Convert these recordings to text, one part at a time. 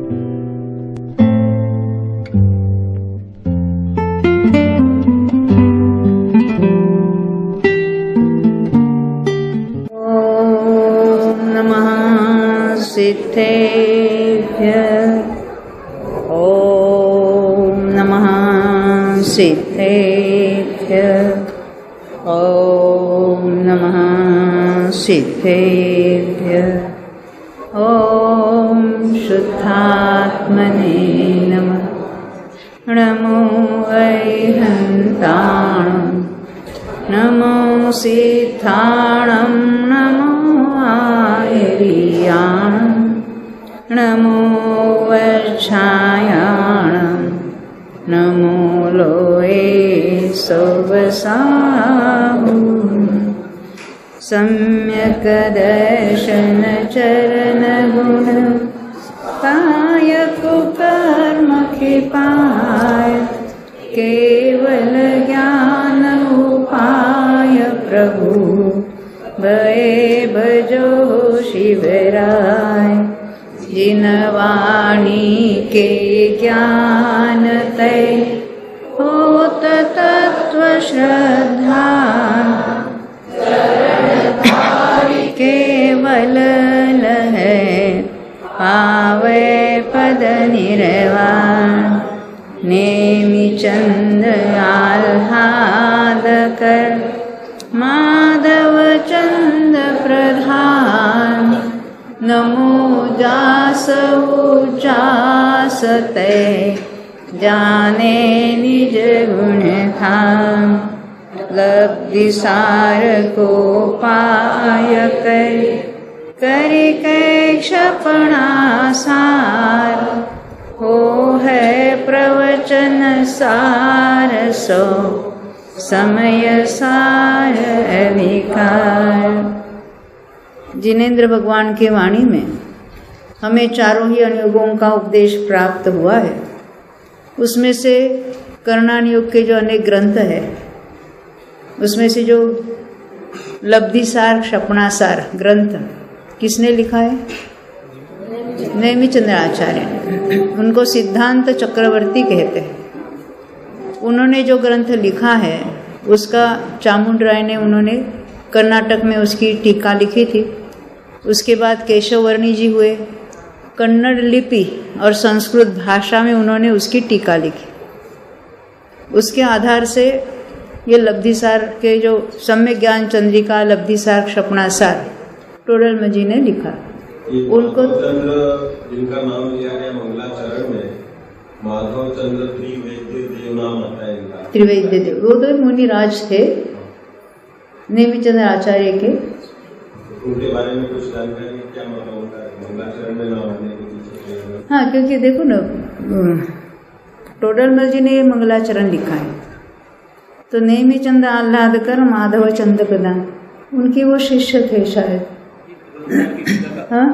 ओम नमः सिद्धेभ्य ओम नमः सिद्धेभ्य ओम शुद्धात्मने नमः। नमो वैहन्ताणं नमो सिद्धाणं नमो आयर्याणं नमो वर्षायाणं नमो लोये सौवसाहुं सम्यक् दर्शन चरण गुण कायक कर्म कृपाय केवल ज्ञान उपाय प्रभु भये भजो शिवराय। जिन वाणी के ज्ञान तय होत तत्व श्रद्धा केवल लहै पावे पद निर्वाण। नेमि चंद आह्लाद कर माधव चंद प्रधान। नमो जास उचासते जाने निज गुण धाम। लब्धि सार को पाय कर क्षपणा सार। हो है प्रवचन सार सो समय सार अधिकार। जिनेंद्र भगवान के वाणी में हमें चारों ही अनुयोगों का उपदेश प्राप्त हुआ है। उसमें से कर्णानुयोग के जो अनेक ग्रंथ है उसमें से जो लब्धिसार क्षपणासार ग्रंथ किसने लिखा है? नेमिचंद्र आचार्य ने। उनको सिद्धांत चक्रवर्ती कहते हैं। उन्होंने जो ग्रंथ लिखा है उसका चामुंड राय ने उन्होंने कर्नाटक में उसकी टीका लिखी थी। उसके बाद केशव वर्णी जी हुए, कन्नड़ लिपि और संस्कृत भाषा में उन्होंने उसकी टीका लिखी। उसके आधार से ये लब्धिसार के जो सम्यक ज्ञान चंद्रिका, लब्धिसार, क्षपणासार टोडरमल जी ने लिखा। उनको जिनका नाम लिया गया मंगलाचरण में माधव चंद्र त्रिवेद्य देव नाम आता है इनका। त्रिवेद्य देव वो तो मुनिराज थे नेमिचंद्र आचार्य के। उनके बारे में कुछ जानकारी क्या मतलब होता है मंगलाचरण में नाम आने के पीछे? हाँ, क्योंकि देखो ना टोडरमल जी ने मंगलाचरण लिखा है तो नेमिचंद्र आह्लादकर माधव चंद्र प्रधान उनके वो शिष्य थे शायद। हाँ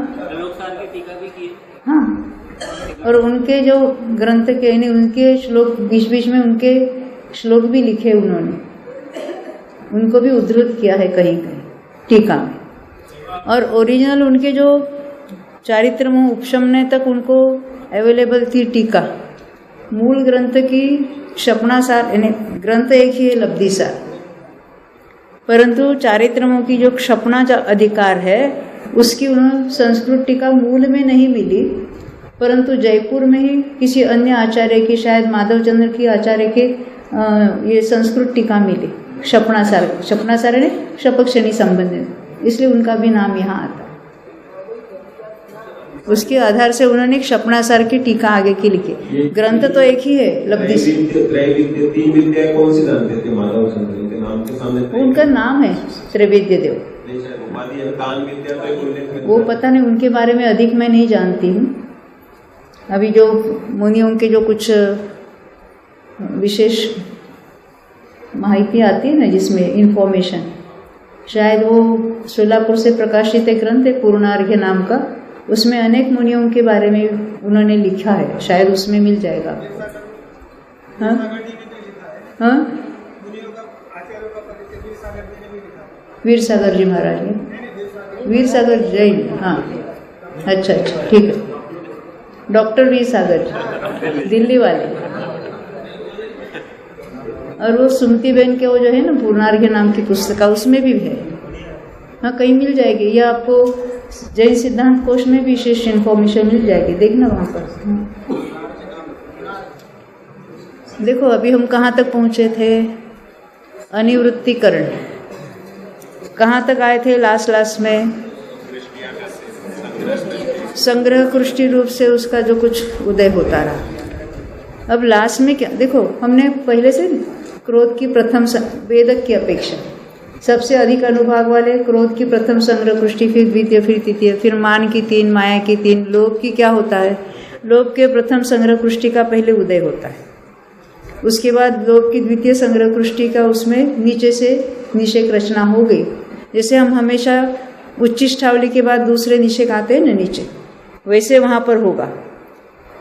हाँ, और उनके जो ग्रंथ के यानी उनके श्लोक बीच बीच में उनके श्लोक भी लिखे उन्होंने, उनको भी उद्धृत किया है कहीं कहीं टीका में। और ओरिजिनल उनके जो चारित्रमो उपशमने तक उनको अवेलेबल थी टीका। मूल ग्रंथ की क्षपणासार यानी ग्रंथ एक ही है लब्धिसार, परंतु चारित्रमों की जो क्षपणा का अधिकार है उसकी उन्होंने संस्कृत टीका मूल में नहीं मिली, परंतु जयपुर में ही किसी अन्य आचार्य की, शायद माधवचंद्र की आचार्य के ये संस्कृत टीका मिली क्षपणासार। क्षपणासार ने क्षपक श्रेणी संबंधित, इसलिए उनका भी नाम यहाँ आता। उसके आधार से उन्होंने क्षपणासार की टीका आगे की लिखी। ग्रंथ तो एक ही है लब्धिसार। उनका नाम है त्रिवेद्य देव। वो पता नहीं, उनके बारे में अधिक मैं नहीं जानती हूँ। अभी जो मुनियों के जो कुछ विशेष माहिती आती है ना जिसमें इंफॉर्मेशन, शायद वो सोलापुर से प्रकाशित एक ग्रंथ है पूर्णार्घ्य नाम का, उसमें अनेक मुनियों के बारे में उन्होंने लिखा है, शायद उसमें मिल जाएगा। हाँ हाँ, वीर सागर जी महाराज ने, वीर सागर जैन। हाँ अच्छा अच्छा, ठीक है। डॉक्टर वी सागर, दिल्ली वाले। और वो सुमति बहन के वो जो है ना पूर्णार्घ्य नाम की पुस्तक, उसमें भी है। हाँ, कहीं मिल जाएगी, या आपको जैन सिद्धांत कोश में भी विशेष इन्फॉर्मेशन मिल जाएगी, देखना वहां पर। देखो अभी हम कहाँ तक पहुंचे थे, अनिवृत्तिकरण कहाँ तक आए थे लास्ट में, संग्रह कृष्टि रूप से उसका जो कुछ उदय होता रहा। अब लास्ट में क्या, देखो हमने पहले से क्रोध की प्रथम वेदक की अपेक्षा सबसे अधिक अनुभाग वाले क्रोध की प्रथम संग्रह कृष्टि, फिर द्वितीय, फिर तृतीय, फिर मान की 3, माया की 3, लोभ की क्या होता है, लोभ के प्रथम संग्रह कृष्टि का पहले उदय होता है, उसके बाद लोभ की द्वितीय संग्रह कृष्टि का उसमें नीचे से निषेक रचना हो गई। जैसे हम हमेशा उच्चिष्ठावली के बाद दूसरे निषेक आते हैं ना नीचे, वैसे वहां पर होगा।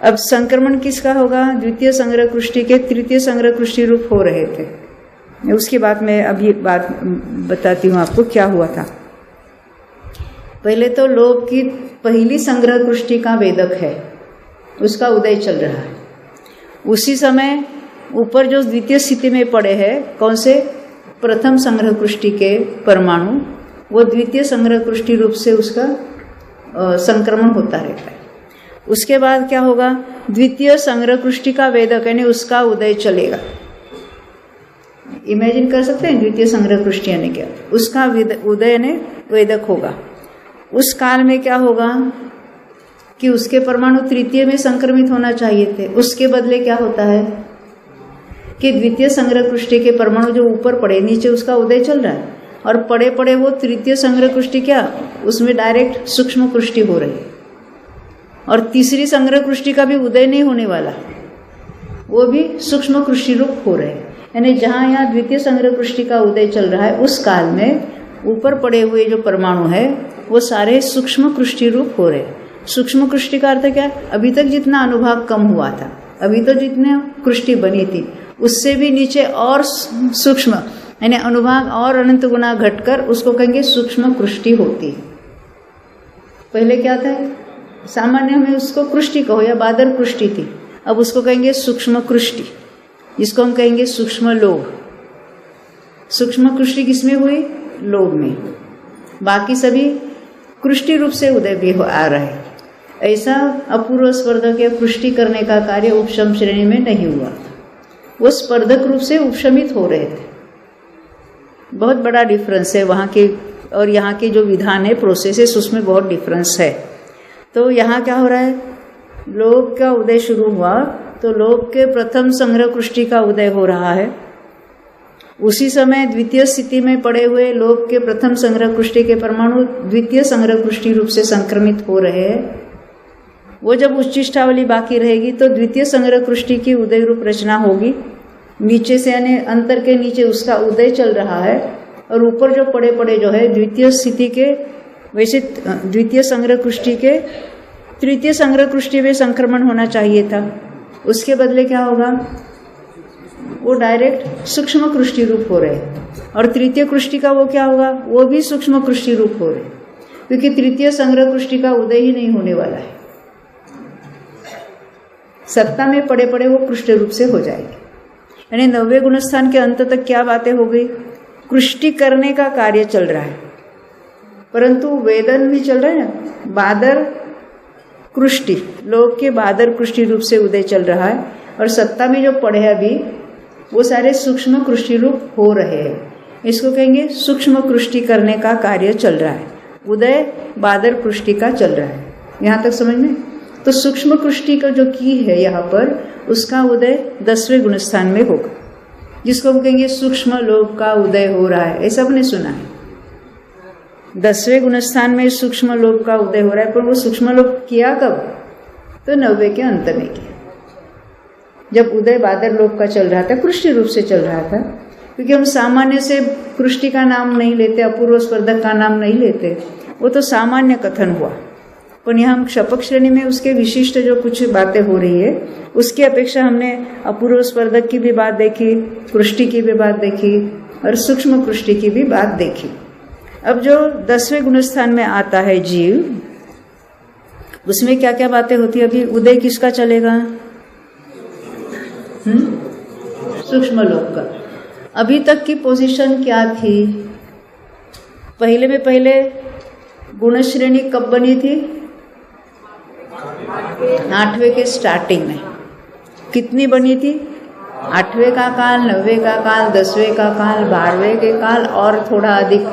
अब संक्रमण किसका होगा, द्वितीय संग्रह कृष्टि के तृतीय संग्रह कृष्टि रूप हो रहे थे। उसके बाद मैं अभी बात बताती हूँ आपको क्या हुआ था। पहले तो लोभ की पहली संग्रह कृष्टि का वेदक है, उसका उदय चल रहा है। उसी समय ऊपर जो द्वितीय स्थिति में पड़े हैं, कौन से, प्रथम संग्रह कृष्टि के परमाणु, वो द्वितीय संग्रह कृष्टि रूप से उसका संक्रमण होता रहता है। उसके बाद क्या होगा, द्वितीय संग्रह कृष्टि का वेदक यानी उसका उदय चलेगा। इमेजिन कर सकते हैं द्वितीय संग्रह कृष्टि यानी क्या, उसका उदय ने वेदक होगा। उस काल में क्या होगा कि उसके परमाणु तृतीय में संक्रमित होना चाहिए थे, उसके बदले क्या होता है कि द्वितीय संग्रह कृष्टि के परमाणु जो ऊपर पड़े, नीचे उसका उदय चल रहा है, और पड़े पड़े वो तृतीय संग्रह कृष्टि क्या, उसमें डायरेक्ट सूक्ष्म कृष्टि हो रही है। और तीसरी संग्रह कृष्टि का भी उदय नहीं होने वाला, वो भी सूक्ष्म कृष्टि रूप हो रहे हैं। यानी जहाँ यहाँ द्वितीय संग्रह कृष्टि का उदय चल रहा है, उस काल में ऊपर पड़े हुए जो परमाणु है वो सारे सूक्ष्म कृष्टि रूप हो रहे हैं। सूक्ष्म कृष्टि का अर्थ क्या, अभी तक जितना अनुभाग कम हुआ था, अभी तो जितने कृष्टि बनी थी उससे भी नीचे और सूक्ष्म यानी अनुभाग और अनंत गुना घटकर उसको कहेंगे सूक्ष्म कृष्टि होती है। पहले क्या था, सामान्य में उसको कृष्टि कहो या बादर कृष्टि थी, अब उसको कहेंगे सूक्ष्म कृष्टि, जिसको हम कहेंगे सूक्ष्म लोभ। सूक्ष्म कृष्टि किसमें हुई, लोभ में। बाकी सभी कृष्टि रूप से उदय भी आ रहा है। ऐसा अपूर्व स्पर्धक या कृष्टि करने का कार्य उपशम श्रेणी में नहीं हुआ, वो स्पर्धक रूप से उपशमित हो रहे थे। बहुत बड़ा डिफरेंस है वहाँ के और यहाँ के जो विधान है, प्रोसेसेस, उसमें बहुत डिफरेंस है। तो यहाँ क्या हो रहा है, लोभ का उदय शुरू हुआ तो लोभ के प्रथम संग्रह कृष्टि का उदय हो रहा है। उसी समय द्वितीय स्थिति में पड़े हुए लोभ के प्रथम संग्रह कृष्टि के परमाणु द्वितीय संग्रह कृष्टि रूप से संक्रमित हो रहे हैं। वो जब उच्चिष्टावली बाकी रहेगी तो द्वितीय संग्रह कृष्टि की उदय रूप रचना होगी। नीचे से यानी अंतर के नीचे उसका उदय चल रहा है, और ऊपर जो पड़े पड़े जो है द्वितीय स्थिति के, वैसे द्वितीय संग्रह कृष्टि के तृतीय संग्रह कृष्टि में संक्रमण होना चाहिए था। उसके बदले क्या होगा, वो डायरेक्ट सूक्ष्म कृष्टि रूप हो रहे, और तृतीय कृष्टि का वो क्या होगा, वो भी सूक्ष्म कृष्टि रूप हो रहे, क्योंकि तृतीय संग्रह कृष्टि का उदय ही नहीं होने वाला है। सत्ता में पड़े पड़े वो कृष्ट रूप से हो जाएगी। यानी 90 गुणस्थान के अंत तक क्या बातें हो गई, कृष्टि करने का कार्य चल रहा है, परंतु वेदन भी चल रहा है ना, बादर कृष्टि, लोक के बादर कृष्टि रूप से उदय चल रहा है, और सत्ता में जो पड़े हैं अभी वो सारे सूक्ष्म कृष्टि रूप हो रहे हैं। इसको कहेंगे सूक्ष्म कृष्टि करने का कार्य चल रहा है, उदय बादर कृष्टि का चल रहा है। यहाँ तक समझ में। तो सूक्ष्म कृष्टि का जो की है यहाँ पर, उसका उदय 10वें गुणस्थान में होगा, जिसको हम कहेंगे सूक्ष्म लोक का उदय हो रहा है। ऐसा आपने सुना है, 10वें गुणस्थान में सूक्ष्म लोक का उदय हो रहा है, पर वो सूक्ष्म लोक किया कब, तो 90 के अंत में किया, जब उदय बादर लोक का चल रहा था, कृष्टि रूप से चल रहा था। क्योंकि हम सामान्य से कृष्टि का नाम नहीं लेते, अपूर्व स्पर्धक का नाम नहीं लेते, वो तो सामान्य कथन हुआ। पर यहाँ हम क्षपक श्रेणी में उसके विशिष्ट जो कुछ बातें हो रही है, उसकी अपेक्षा हमने अपूर्व स्पर्धक की भी बात देखी, कृष्टि की भी बात देखी, और सूक्ष्म कृष्टि की भी बात देखी। अब जो 10वें गुणस्थान में आता है जीव, उसमें क्या क्या बातें होती है? अभी उदय किसका चलेगा? सूक्ष्म लोक का। अभी तक की पोजीशन क्या थी? पहले में पहले गुण श्रेणी कब बनी थी? 8वें के स्टार्टिंग में। कितनी बनी थी? 8वें का काल, 9वें का काल, 10वें का काल, 12वें के काल और थोड़ा अधिक।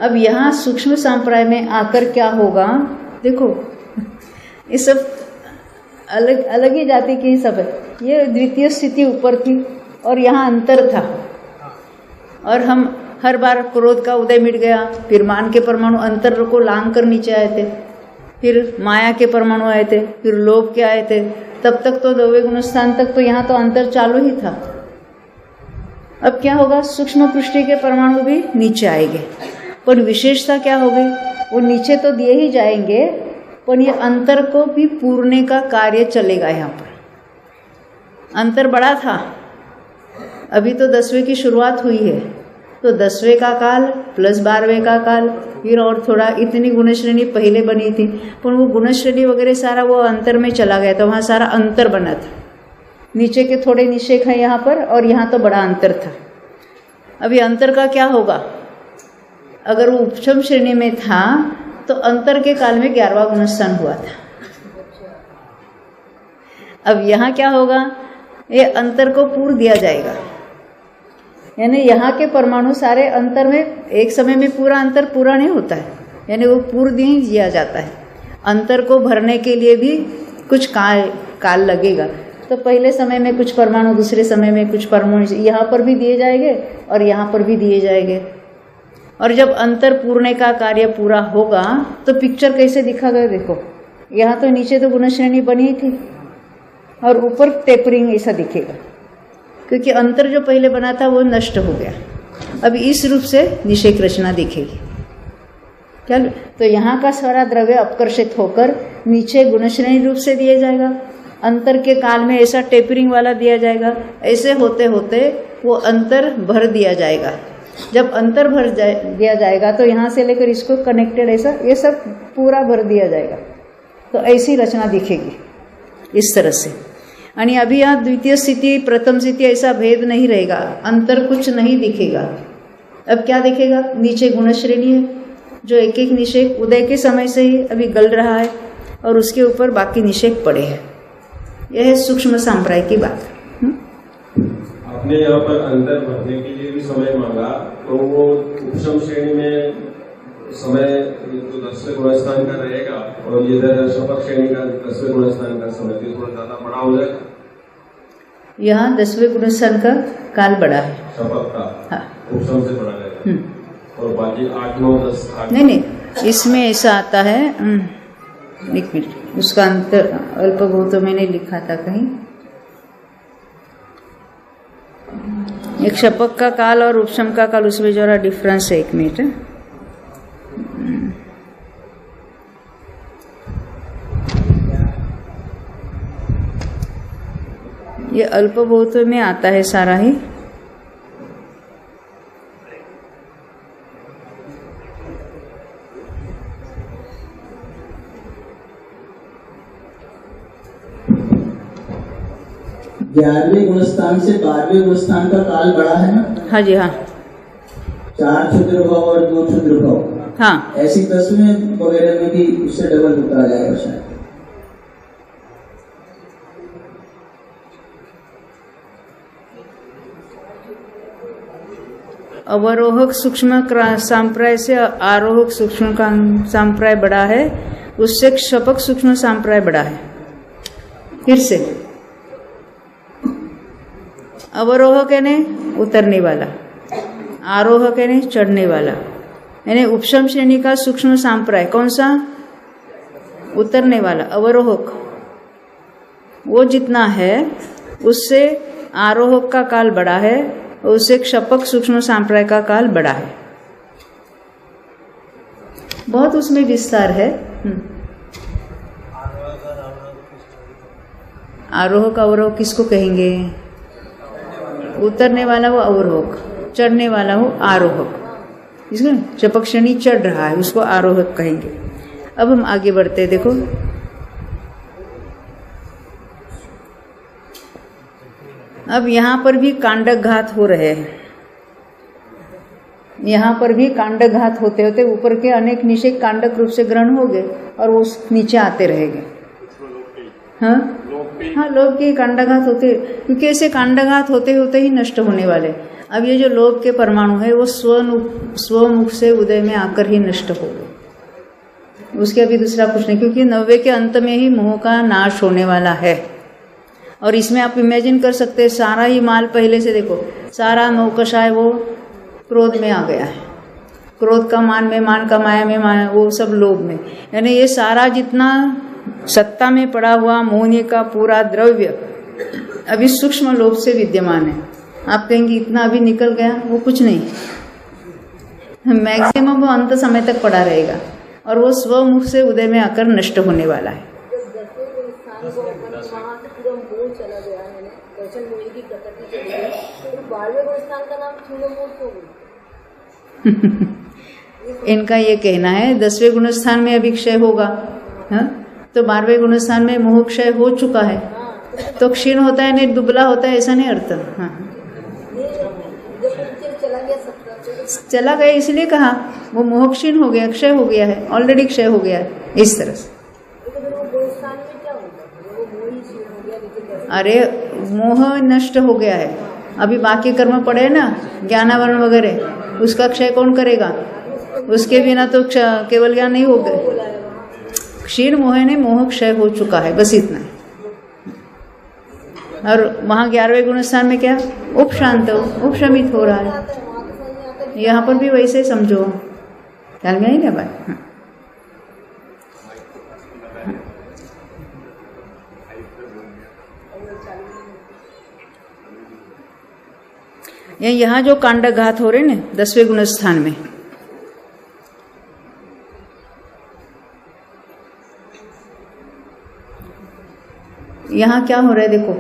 अब यहाँ सूक्ष्म संप्रदाय में आकर क्या होगा? देखो ये सब अलग अलग ही जाति के ही सब है। ये द्वितीय स्थिति ऊपर थी और यहाँ अंतर था। और हम हर बार क्रोध का उदय मिट गया, फिर मान के परमाणु अंतर को लांग कर नीचे आए थे, फिर माया के परमाणु आए थे, फिर लोभ के आए थे। तब तक तो 9वें गुण स्थान तक तो यहाँ तो अंतर चालू ही था। अब क्या होगा? सूक्ष्म पृष्ठि के परमाणु भी नीचे आएंगे, पर विशेषता क्या होगी? वो नीचे तो दिए ही जाएंगे, पर ये अंतर को भी पूरने का कार्य चलेगा। यहाँ पर अंतर बड़ा था। अभी तो 10वें की शुरुआत हुई है, तो 10वें का काल प्लस 12वें का काल, फिर और थोड़ा इतनी गुण श्रेणी पहले बनी थी, पर वो गुण श्रेणी वगैरह सारा वो अंतर में चला गया था। वहाँ सारा अंतर बना था। नीचे के थोड़े निषेक हैं यहाँ पर, और यहाँ तो बड़ा अंतर था। अभी अंतर का क्या होगा? अगर वो उपशम श्रेणी में था तो अंतर के काल में 11वां गुण स्थान हुआ था। अब यहाँ क्या होगा? ये अंतर को पूर दिया जाएगा, यानी यहाँ के परमाणु सारे अंतर में एक समय में पूरा अंतर पूरा नहीं होता है, यानी वो पूर नहीं दिया जाता है। अंतर को भरने के लिए भी कुछ काल लगेगा। तो पहले समय में कुछ परमाणु, दूसरे समय में कुछ परमाणु यहाँ पर भी दिए जाएंगे और यहाँ पर भी दिए जाएंगे। और जब अंतर पूर्णे का कार्य पूरा होगा तो पिक्चर कैसे दिखा गया? देखो यहाँ तो नीचे तो गुण श्रेणी बनी थी और ऊपर टेपरिंग ऐसा दिखेगा, क्योंकि अंतर जो पहले बना था वो नष्ट हो गया। अब इस रूप से निषेक रचना दिखेगी। क्या? तो यहाँ का सारा द्रव्य अपकर्षित होकर नीचे गुणश्रेणी रूप से दिया जाएगा, अंतर के काल में ऐसा टेपरिंग वाला दिया जाएगा। ऐसे होते होते वो अंतर भर दिया जाएगा। जब अंतर भर दिया जाएगा तो यहाँ से लेकर इसको कनेक्टेड ऐसा ये सब पूरा भर दिया जाएगा। तो ऐसी रचना दिखेगी इस तरह से। यानी अभी यहाँ द्वितीय स्थिति प्रथम स्थिति ऐसा भेद नहीं रहेगा, अंतर कुछ नहीं दिखेगा। अब क्या दिखेगा? नीचे गुण श्रेणी है जो एक एक निषेक उदय के समय से ही अभी गल रहा है और उसके ऊपर बाकी निषेक पड़े हैं। यह है सूक्ष्म संप्रदाय की बात। आपने यहाँ पर अंतर भरने के लिए भी समय मांगा, तो वो उपशम श्रेणी में समय जो 10वें गुण स्थान का रहेगा और इधर शपथ श्रेणी का 10वें गुण स्थान का समय तो थोड़ा ज्यादा बड़ा हो जाएगा। यहाँ 10वें गुण स्थान का काल बड़ा है, शपथ का। हाँ। उपशम से बड़ा रहेगा और बाकी 8, 9, 10 नहीं, इसमें ऐसा आता है। एक मिनट, उसका अंतर अल्प बहुत तो मैंने लिखा था कहीं। एक शपथ का काल और उपशम का काल, उसमें जरा डिफरेंस है। एक मिनट, ये अल्प बहुत में आता है सारा ही। ग्यारहवें गुणस्थान से 12वें गुणस्थान का काल बड़ा है ना? हाँ जी, हाँ। 4 क्षुद्र भाव और 2 क्षुद्र भाव, हाँ। ऐसी 10वें वगैरह में भी उससे डबल होता आ जाएगा शायद। अवरोहक सूक्ष्म संप्रदाय से आरोहक सूक्ष्म संप्रदाय बड़ा है, उससे शपक सूक्ष्म संप्रदाय बड़ा है। फिर से अवरोहक यानी उतरने वाला, आरोहक यानी चढ़ने वाला। यानी उपशम श्रेणी का सूक्ष्म संप्रदाय कौन सा? उतरने वाला। अवरोहक वो जितना है उससे आरोहक का काल बड़ा है, उससे क्षपक सूक्ष्म संप्रदाय का काल बड़ा है। बहुत उसमें विस्तार है। आरोहक अवरोहक किसको कहेंगे? उतरने वाला वो अवरोहक, चढ़ने वाला वो आरोहक। इसको चपक श्रेणी चढ़ रहा है उसको आरोहक कहेंगे। अब हम आगे बढ़ते हैं। देखो अब यहाँ पर भी कांडक घात हो रहे हैं, यहाँ पर भी कांडक घात होते होते ऊपर के अनेक निषेध कांडक रूप से ग्रहण हो गए और वो नीचे आते रहेंगे। हाँ, लोभ के कांडाघात होते, क्योंकि ऐसे कांडाघात होते होते ही नष्ट होने वाले। अब ये जो लोभ के परमाणु है वो स्वमुख से उदय में आकर ही नष्ट हो गए, उसके अभी दूसरा कुछ नहीं, क्योंकि 90 के अंत में ही मोह का नाश होने वाला है। और इसमें आप इमेजिन कर सकते हैं सारा ही माल पहले से देखो, सारा नौकशाय वो क्रोध में आ गया है, क्रोध का मान में, मान का माया में, मान वो सब लोभ में, यानी ये सारा जितना सत्ता में पड़ा हुआ मोहनी का पूरा द्रव्य अभी सूक्ष्म लोभ से विद्यमान है। आप कहेंगे इतना अभी निकल गया, वो कुछ नहीं, मैक्सिमम वो अंत समय तक पड़ा रहेगा और वो स्वमुख से उदय में आकर नष्ट होने वाला है। इनका ये कहना है 10वें गुण स्थान में अभी क्षय होगा, तो 12वें गुण स्थान में मोह क्षय हो चुका है, तो क्षीण होता है नहीं दुबला होता है, ऐसा नहीं अर्थ। हाँ, चला गया इसलिए कहा, वो मोह क्षीण हो गया, क्षय हो गया है, ऑलरेडी क्षय हो गया है, इस तरह से। अरे मोह नष्ट हो गया है, अभी बाकी कर्म पड़े ना ज्ञानावरण वगैरह, उसका क्षय कौन करेगा? उसके बिना तो केवल ज्ञान नहीं हो गए। क्षीण मोह ने मोह क्षय हो चुका है, बस इतना है। और वहाँ 11वें गुण स्थान में क्या? उपशांत, उपशमित हो रहा है। यहाँ पर भी वैसे समझो, ख्याल में आई ना बात? हाँ। यहाँ जो कांडघात हो रहे ना 10वें गुण स्थान में, यहाँ क्या हो रहा है देखो,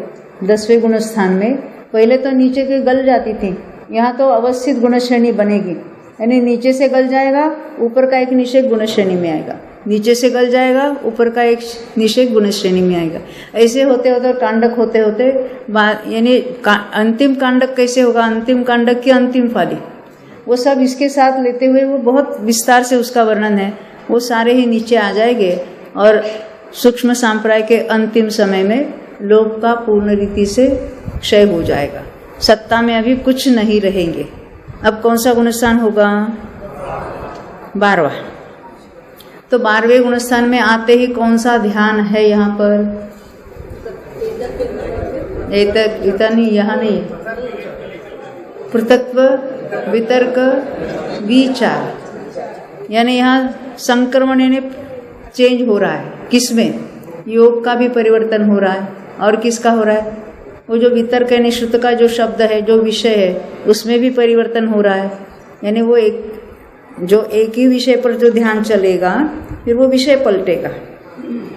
10वें गुण स्थान में पहले तो नीचे के गल जाती थी, यहाँ तो अवस्थित गुण श्रेणी बनेगी, यानी नीचे से गल जाएगा, ऊपर का एक निषेध गुण श्रेणी में आएगा, नीचे से गल जाएगा, ऊपर का एक निषेध गुण श्रेणी में आएगा। ऐसे होते होते कांडक होते होते यानी अंतिम कांडक कैसे होगा? अंतिम कांडक की अंतिम फाली, वो सब इसके साथ लेते हुए वो बहुत विस्तार से उसका वर्णन है, वो सारे ही नीचे आ जाएंगे और सूक्ष्म सांप्राय के अंतिम समय में लोभ का पूर्ण रीति से क्षय हो जाएगा, सत्ता में अभी कुछ नहीं रहेंगे। अब कौन सा गुणस्थान होगा? 12वां। तो 12वें गुणस्थान में आते ही कौन सा ध्यान है यहाँ पर? नहीं, यहाँ नहीं, पृथक्त्व, वितर्क, विचार, यानी यहाँ संक्रमण यानी चेंज हो रहा है। किसमें? योग का भी परिवर्तन हो रहा है, और किसका हो रहा है? वो जो वितर्क यानी श्रुत का जो शब्द है, जो विषय है, उसमें भी परिवर्तन हो रहा है। यानी वो एक ही विषय पर जो ध्यान चलेगा फिर वो विषय पलटेगा।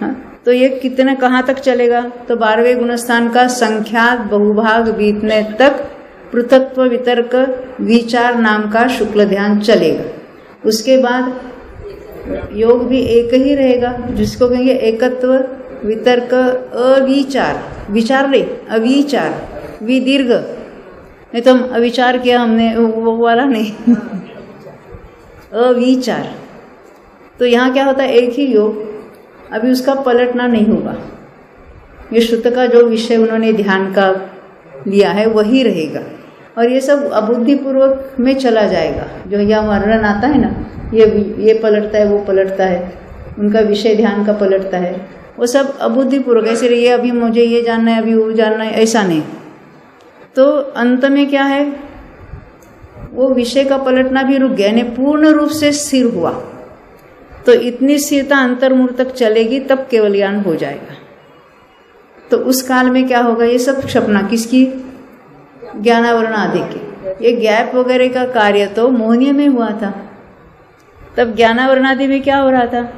हाँ, तो ये कितने कहाँ तक चलेगा? तो 12वें गुणस्थान का संख्यात बहुभाग बीतने तक पृथक्त्व, वितर्क, विचार नाम का शुक्ल ध्यान चलेगा। उसके बाद योग भी एक ही रहेगा, जिसको कहेंगे एकत्व, वितर्क, अविचार, विचार रे अविचार, विदीर्घ, नहीं तो हम अविचार किया हमने, वो वाला नहीं अविचार। तो यहाँ क्या होता है? एक ही योग, अभी उसका पलटना नहीं होगा। ये श्रुत का जो विषय उन्होंने ध्यान का लिया है वही रहेगा, और ये सब अबुद्धिपूर्वक में चला जाएगा। जो यह वर्णन आता है ना, ये पलटता है, वो पलटता है, उनका विषय ध्यान का पलटता है, वो सब अबुद्धिपूर्वक। ऐसे ये अभी मुझे ये जानना है, अभी वो जानना है, ऐसा नहीं। तो अंत में क्या है? वो विषय का पलटना भी रुक गया, यानी पूर्ण रूप से स्थिर हुआ। तो इतनी स्थिरता अंतर्मूल तक चलेगी, तब केवल ज्ञान हो जाएगा। तो उस काल में क्या होगा? ये सब क्षपना किसकी? ज्ञानावरण आदि की। ये गैप वगैरह का कार्य तो मोहनीय में हुआ था, तब ज्ञानावरण आदि में क्या हो रहा था?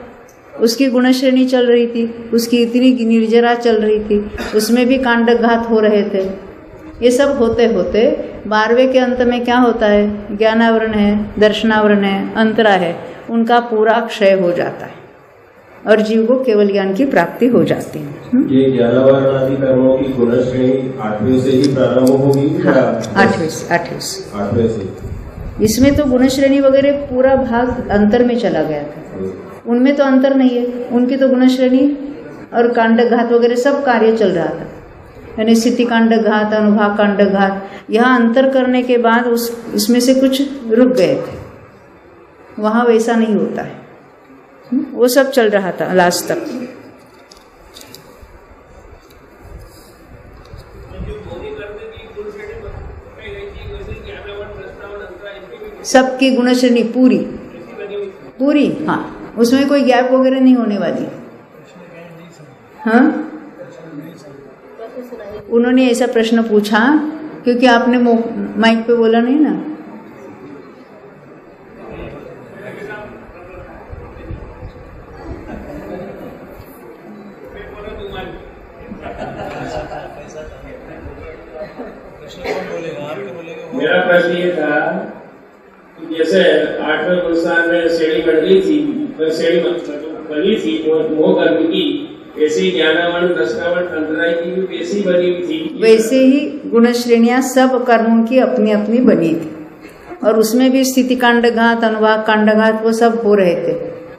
उसकी गुणश्रेणी चल रही थी, उसकी इतनी निर्जरा चल रही थी, उसमें भी कांडघात हो रहे थे। ये सब होते होते 12वें के अंत में क्या होता है? ज्ञानावरण है, दर्शनावरण है, अंतरा है, उनका पूरा क्षय हो जाता है। और जीव को केवल ज्ञान की प्राप्ति हो जाती है। ये ज्ञानावरण आदि कर्मों की गुण श्रेणी 8वें से ही प्रारंभ होगी? हाँ, 8वें से। इसमें तो गुण श्रेणी वगैरह पूरा भाग अंतर में चला गया था, उनमें तो अंतर नहीं है, उनकी तो गुण श्रेणी और कांड घात वगैरह सब कार्य चल रहा था, यानी स्थिति कांड घात, अनुभाग कांड घात। यहाँ अंतर करने के बाद उसमें से कुछ रुक गए थे, वहाँ वैसा नहीं होता है, वो सब चल रहा था लास्ट तक। सबकी गुण श्रेणी पूरी, हाँ, उसमें कोई गैप वगैरह नहीं होने वाली। हाँ, उन्होंने ऐसा प्रश्न पूछा क्योंकि आपने माइक पे बोला नहीं ना। मेरा प्रश्न ये था कि जैसे 8वें गुणस्थान में श्रेणी बढ़ गई थी, श्रेणी बनी थी मोह कर्म की, ऐसे ही ज्ञानावरण, दर्शनावरण, अंतराय की भी वैसे ही बनी हुई थी। वैसे ही गुण श्रेणियां सब कर्मों की अपनी अपनी बनी थी, और उसमें भी स्थिति कांड घात, अनुभाग कांड घात वो सब हो रहे थे।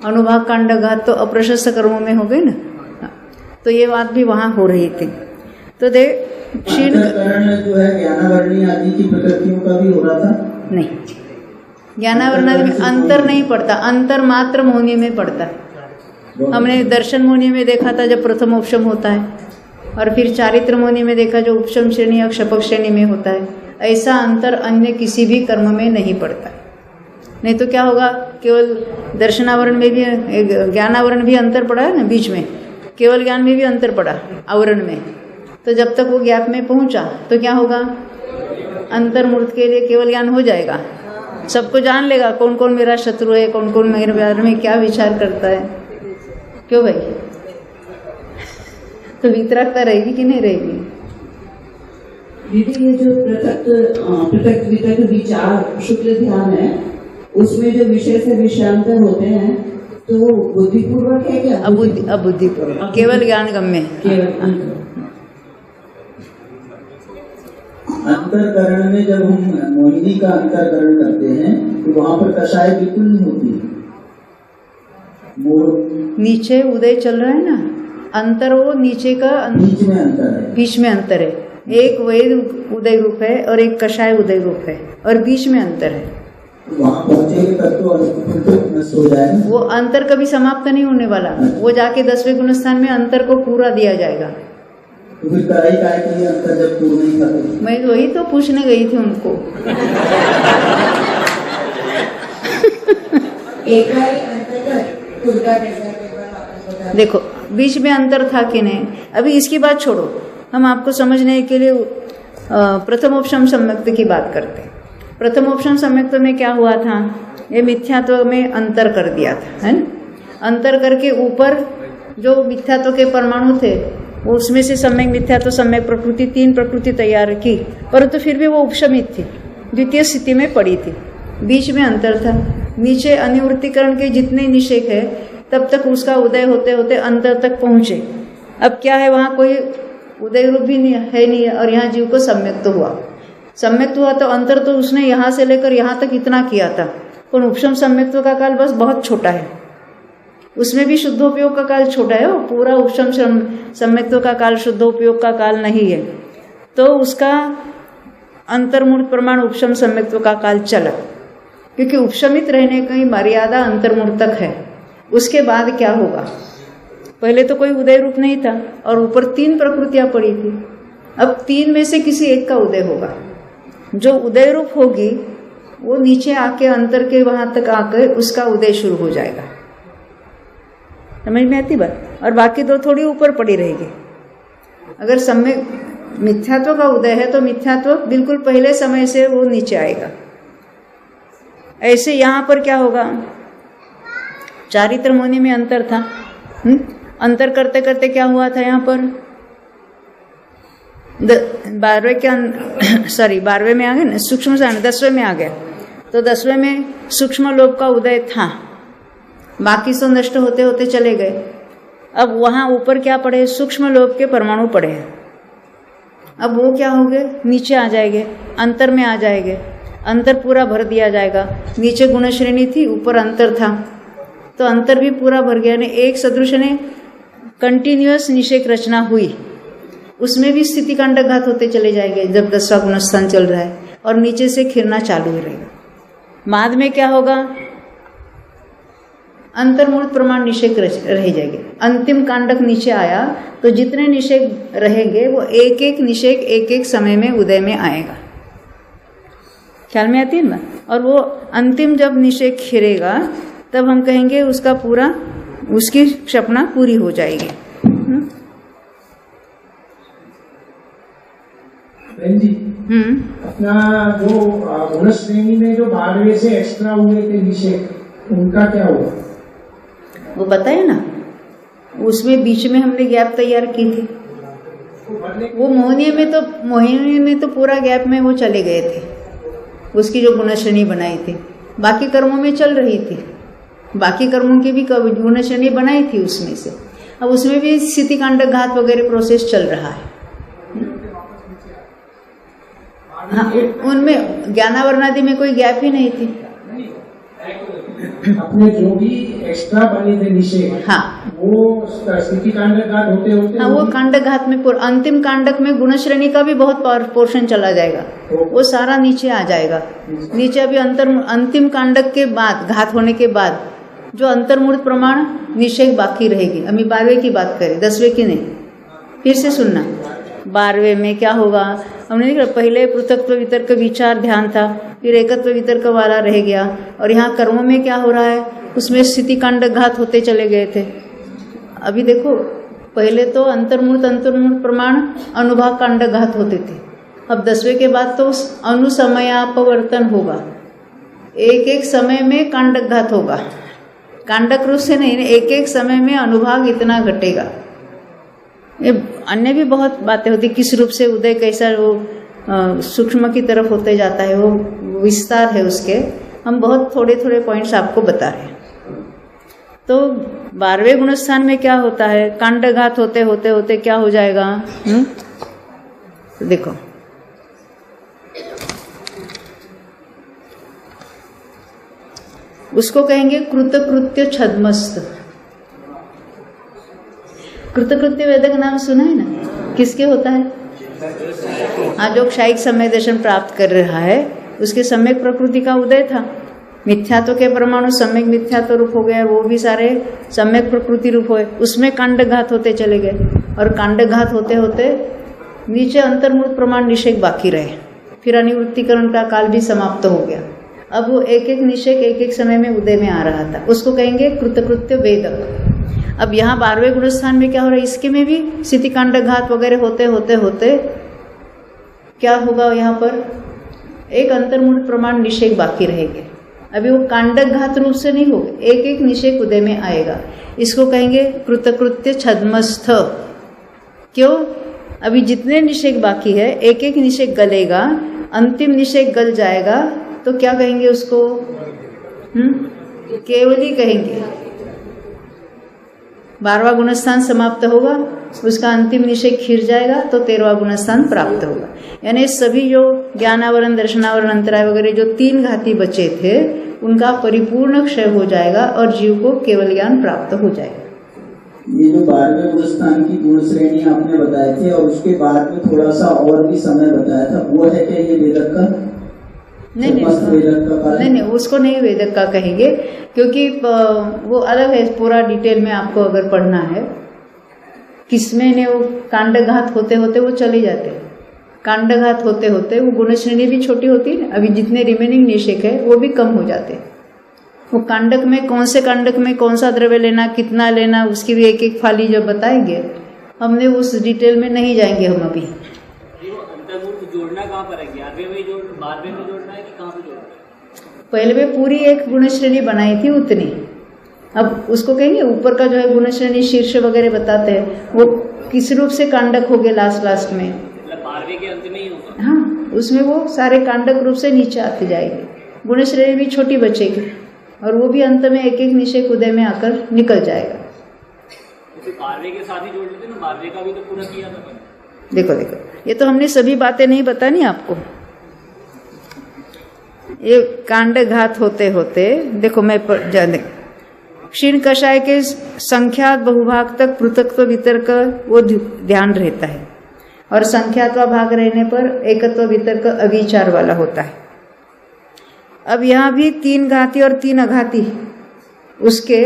अनुभाग कांड घात तो अप्रशस्त कर्मों में हो गए ना, तो ये बात भी वहाँ हो रही थी। तो क्षीण जो है ज्ञानावरणी आदि की प्रकृतियों का भी हो रहा था? नहीं, ज्ञानावरण आदि में अंतर नहीं पड़ता, अंतर मात्र मोहनी में पड़ता है। हमने दर्शन मोहनी में देखा था जब प्रथम उपशम होता है, और फिर चारित्र मोहनी में देखा जो उपशम श्रेणी या क्षपक श्रेणी में होता है। ऐसा अंतर अन्य किसी भी कर्म में नहीं पड़ता। नहीं तो क्या होगा, केवल दर्शनावरण में भी, ज्ञानावरण भी अंतर पड़ा है ना बीच में, केवल ज्ञान में भी अंतर पड़ा आवरण में। तो जब तक वो गैप में पहुंचा तो क्या होगा, अंतर्मूर्त के लिए केवल ज्ञान हो जाएगा, सबको जान लेगा कौन कौन मेरा शत्रु है, कौन कौन मेरे बारे में क्या विचार करता है। क्यों भाई, तो वितरकता रहेगी कि नहीं रहेगी? दीदी, ये जो पृथक वितरक विचार शुक्ल ध्यान है, उसमें जो विषय से विषयांतर होते हैं, तो वो बुद्धिपूर्वक है क्या? अबुद्धिपूर्वक, केवल ज्ञान गम्य। अंतरकरण में जब हम मोहिनी का अंतरकरण करते हैं तो वहाँ पर कषाय बिल्कुल नहीं होती। नीचे उदय चल रहा है ना, अंतर वो नीचे का बीच में अंतर है, बीच में अंतर है। एक वैद उदय रूप है और एक कषाय उदय रूप है, और बीच में अंतर है। वहाँ पहुँचेंगे तब तो नष्ट हो जाएगा। वो अंतर कभी समाप्त नहीं होने वाला, वो जाके 10वें गुणस्थान में अंतर को पूरा दिया जाएगा। तो फिर कराई काय के लिए अंतर जब पूर्ण नहीं था? मैं वही तो पूछने गई थी उनको। देखो बीच में अंतर था कि नहीं, अभी इसकी बात छोड़ो, हम आपको समझने के लिए प्रथमोपशम सम्यक्त की बात करते हैं। प्रथमोपशम सम्यक्त में क्या हुआ था, ये मिथ्यात्व में अंतर कर दिया था, है ना। अंतर करके ऊपर जो मिथ्यात्व के परमाणु थे उसमें से सम्यक मिथ्यात्व, सम्यक प्रकृति, 3 प्रकृति तैयार की, परंतु फिर भी वो उपशमित थी, द्वितीय स्थिति में पड़ी थी। बीच में अंतर था, नीचे अनिवृत्तिकरण के जितने निषेक है तब तक उसका उदय होते होते अंतर तक पहुंचे। अब क्या है, वहाँ कोई उदय रूप भी नहीं है, और यहाँ जीव को सम्यक्त हुआ। सम्यक्त हुआ तो अंतर तो उसने यहाँ से लेकर यहाँ तक इतना किया था, पर उपशम सम्यक्त्व का काल बस बहुत छोटा है, उसमें भी शुद्धोपयोग का काल छोटा है। पूरा उपशम सम्यक्त्व का काल शुद्धोपयोग का काल नहीं है, तो उसका अंतर्मूर्त प्रमाण उपशम सम्यक्त्व का काल चला, क्योंकि उपशमित रहने की मर्यादा अंतर्मूर्त तक है। उसके बाद क्या होगा, पहले तो कोई उदय रूप नहीं था और ऊपर 3 प्रकृतियां पड़ी थी। अब 3 में से किसी एक का उदय होगा, जो उदय रूप होगी वो नीचे आके अंतर के वहां तक आकर उसका उदय शुरू हो जाएगा। समझ में आती बात? और बाकी 2 थोड़ी ऊपर पड़ी रहेगी। अगर सम्यक मिथ्यात्व का उदय है तो मिथ्यात्व बिल्कुल पहले समय से वो नीचे आएगा। ऐसे यहाँ पर क्या होगा, चारित्र मोहनी में अंतर था, अंतर करते करते क्या हुआ था यहाँ पर 12वें में आ गए ना, सूक्ष्म से 10वें में आ गया, तो 10वें में सूक्ष्म लोक का उदय था, बाकी सब नष्ट होते होते चले गए। अब वहाँ ऊपर क्या पड़े, सूक्ष्म लोक के परमाणु पड़े हैं। अब वो क्या होंगे, नीचे आ जाएंगे, अंतर में आ जाएंगे, अंतर पूरा भर दिया जाएगा। नीचे गुण श्रेणी थी, ऊपर अंतर था, तो अंतर भी पूरा भर गया। ने एक सदृश ने कंटिन्यूअस निषेक रचना हुई, उसमें भी स्थिति कांडघात होते चले जाएंगे जब 10वां गुणस्थान चल रहा है, और नीचे से खिरना चालू रहेगा। बाद में क्या होगा, अंतर्मूर्त प्रमाण निषेक रह जाएंगे। अंतिम कांडक नीचे आया तो जितने निषेक रहेंगे वो एक एक निषेक एक एक समय में उदय में आएगा। ख्याल में आती है ना। और वो अंतिम जब निषेक खिरेगा तब हम कहेंगे उसका पूरा, उसकी क्षपना पूरी हो जाएगी। जी अपना जो गुण श्रेणी में जो 12वें से एक्स्ट्रा हुए थे निषेक, उनका क्या हुआ? वो बताया ना, उसमें बीच में हमने गैप तैयार की थी। वो मोहिनी में तो पूरा गैप में वो चले गए थे, उसकी जो गुण श्रेणी बनाई थी। बाकी कर्मों में चल रही थी, बाकी कर्मों की भी गुण श्रेणी बनाई थी उसमें से। अब उसमें भी स्थिति कांडघात वगैरह प्रोसेस चल रहा है। हाँ, उनमें ज्ञानावरणादि में कोई गैप ही नहीं थी। अपने जो भी एक्स्ट्रा बने थे निषेक, हाँ, वो स्थिति कांडघात होते होते, हाँ, वो कांडघात में अंतिम कांडक में गुण श्रेणी का भी बहुत पोर्शन चला जाएगा, वो सारा नीचे आ जाएगा। नीचे अभी अंतिम कांडक के बाद, घात होने के बाद जो अंतर्मूर्त प्रमाण निषेक बाकी रहेगी। अभी 12वें की बात करें, 10वें की नहीं। फिर से सुनना, 12वें में क्या होगा, हमने देखा पहले पृथकत्व वितर्क विचार ध्यान था, फिर एकत्व वितर्क वाला रह गया, और यहाँ कर्मों में क्या हो रहा है, उसमें स्थिति कांडघात होते चले गए थे। अभी देखो, पहले तो अंतर्मूर्त प्रमाण अनुभाग कांडघात होते थे। अब 10वें के बाद तो अनुसमयापवर्तन होगा, एक एक समय में कांडघात होगा। कांडक रूप से नहीं, एक एक समय में अनुभाग इतना घटेगा। ये अन्य भी बहुत बातें होती, किस रूप से उदय कैसा वो सूक्ष्म की तरफ होते जाता है, वो विस्तार है उसके। हम बहुत थोड़े थोड़े पॉइंट्स आपको बता रहे हैं। तो 12वें गुणस्थान में क्या होता है, कांडघात होते होते होते क्या हो जाएगा, तो देखो उसको कहेंगे कृतकृत्य छद्मस्त। कृतकृत्य वेदक नाम सुना है ना, किसके होता है? हाँ, जो क्षायिक सम्यक दर्शन प्राप्त कर रहा है उसके सम्यक प्रकृति का उदय था। मिथ्यात्व के परमाणु सम्यक मिथ्यात्व रूप हो गया, वो भी सारे सम्यक प्रकृति रूप हुए, उसमें कांडघात होते चले गए, और कांडघात होते होते नीचे अंतर्मूर्त प्रमाण निषेक बाकी रहे, फिर अनिवृत्तिकरण का काल भी समाप्त हो गया। अब वो एक एक निषेक एक एक समय में उदय में आ रहा था, उसको कहेंगे कृतकृत्य वेदक। अब यहाँ 12वें गुणस्थान में क्या हो रहा है, इसके में भी स्थिति कांडघात वगैरह होते होते होते क्या होगा, यहाँ पर एक अंतर्मूर्त प्रमाण निषेक बाकी रहेंगे। अभी वो कांडघात रूप से नहीं होगा, एक एक निषेक उदय में आएगा, इसको कहेंगे कृतकृत्य छद्मस्थ। क्यों? अभी जितने निषेक बाकी है एक एक निषेक गलेगा, अंतिम निषेक गल जाएगा तो क्या कहेंगे उसको, केवली कहेंगे। 12वां गुणस्थान समाप्त होगा, उसका अंतिम निषेक खिर जाएगा तो 13वां गुणस्थान प्राप्त होगा। यानी सभी जो ज्ञानावरण, दर्शनावरण, अंतराय वगैरह जो 3 घाती बचे थे उनका परिपूर्ण क्षय हो जाएगा और जीव को केवल ज्ञान प्राप्त हो जाएगा। ये जो 12वें गुणस्थान की गुण श्रेणी आपने बताए थे और उसके बाद में थोड़ा सा और भी समय बताया था, वो है क्या ये वेदक का? नहीं, उसको नहीं वेदक का कहेंगे, क्योंकि वो अलग है, पूरा डिटेल में आपको अगर पढ़ना है। किसमें ने वो कांडघात होते होते वो चले जाते, कांडघात होते होते वो गुण श्रेणी भी छोटी होती है, अभी जितने रिमेनिंग निषेक है वो भी कम हो जाते। वो कांडक में कौन से कांडक में कौन सा द्रव्य लेना, कितना लेना, उसकी भी एक एक फाली जब बताएंगे, हमने उस डिटेल में नहीं जाएंगे हम अभी। जोड़ना कहाँ पर है, 11वें में 12वें में जोड़ना है कि कहाँ पे जोड़ना है? पहले में पूरी एक गुण श्रेणी बनाई थी उतनी, अब उसको कहेंगे ऊपर का जो है गुण श्रेणी शीर्ष वगैरह बताते हैं, वो किस रूप से कांडक हो गए लास्ट में, मतलब 12वें के अंत में ही होगा। हाँ, उसमें वो सारे कांडक रूप से नीचे आते जाएंगे, गुण श्रेणी भी छोटी बचेगी और वो भी अंत में एक एक निषेक उदय में आकर निकल जाएगा। 12वें के साथ ही जोड़ लेते ना, 12वें का भी तो पूरा किया था अपन। देखो देखो, ये तो हमने सभी बातें नहीं बतानी आपको। ये कांड घात होते होते देखो मैं क्षीण कषाय के संख्यात बहुभाग तक पृथकत्व वितर्क वो ध्यान रहता है, और संख्यात्वा भाग रहने पर एकत्व वितर्क अविचार वाला होता है। अब यहाँ भी 3 घाती और 3 अघाती, उसके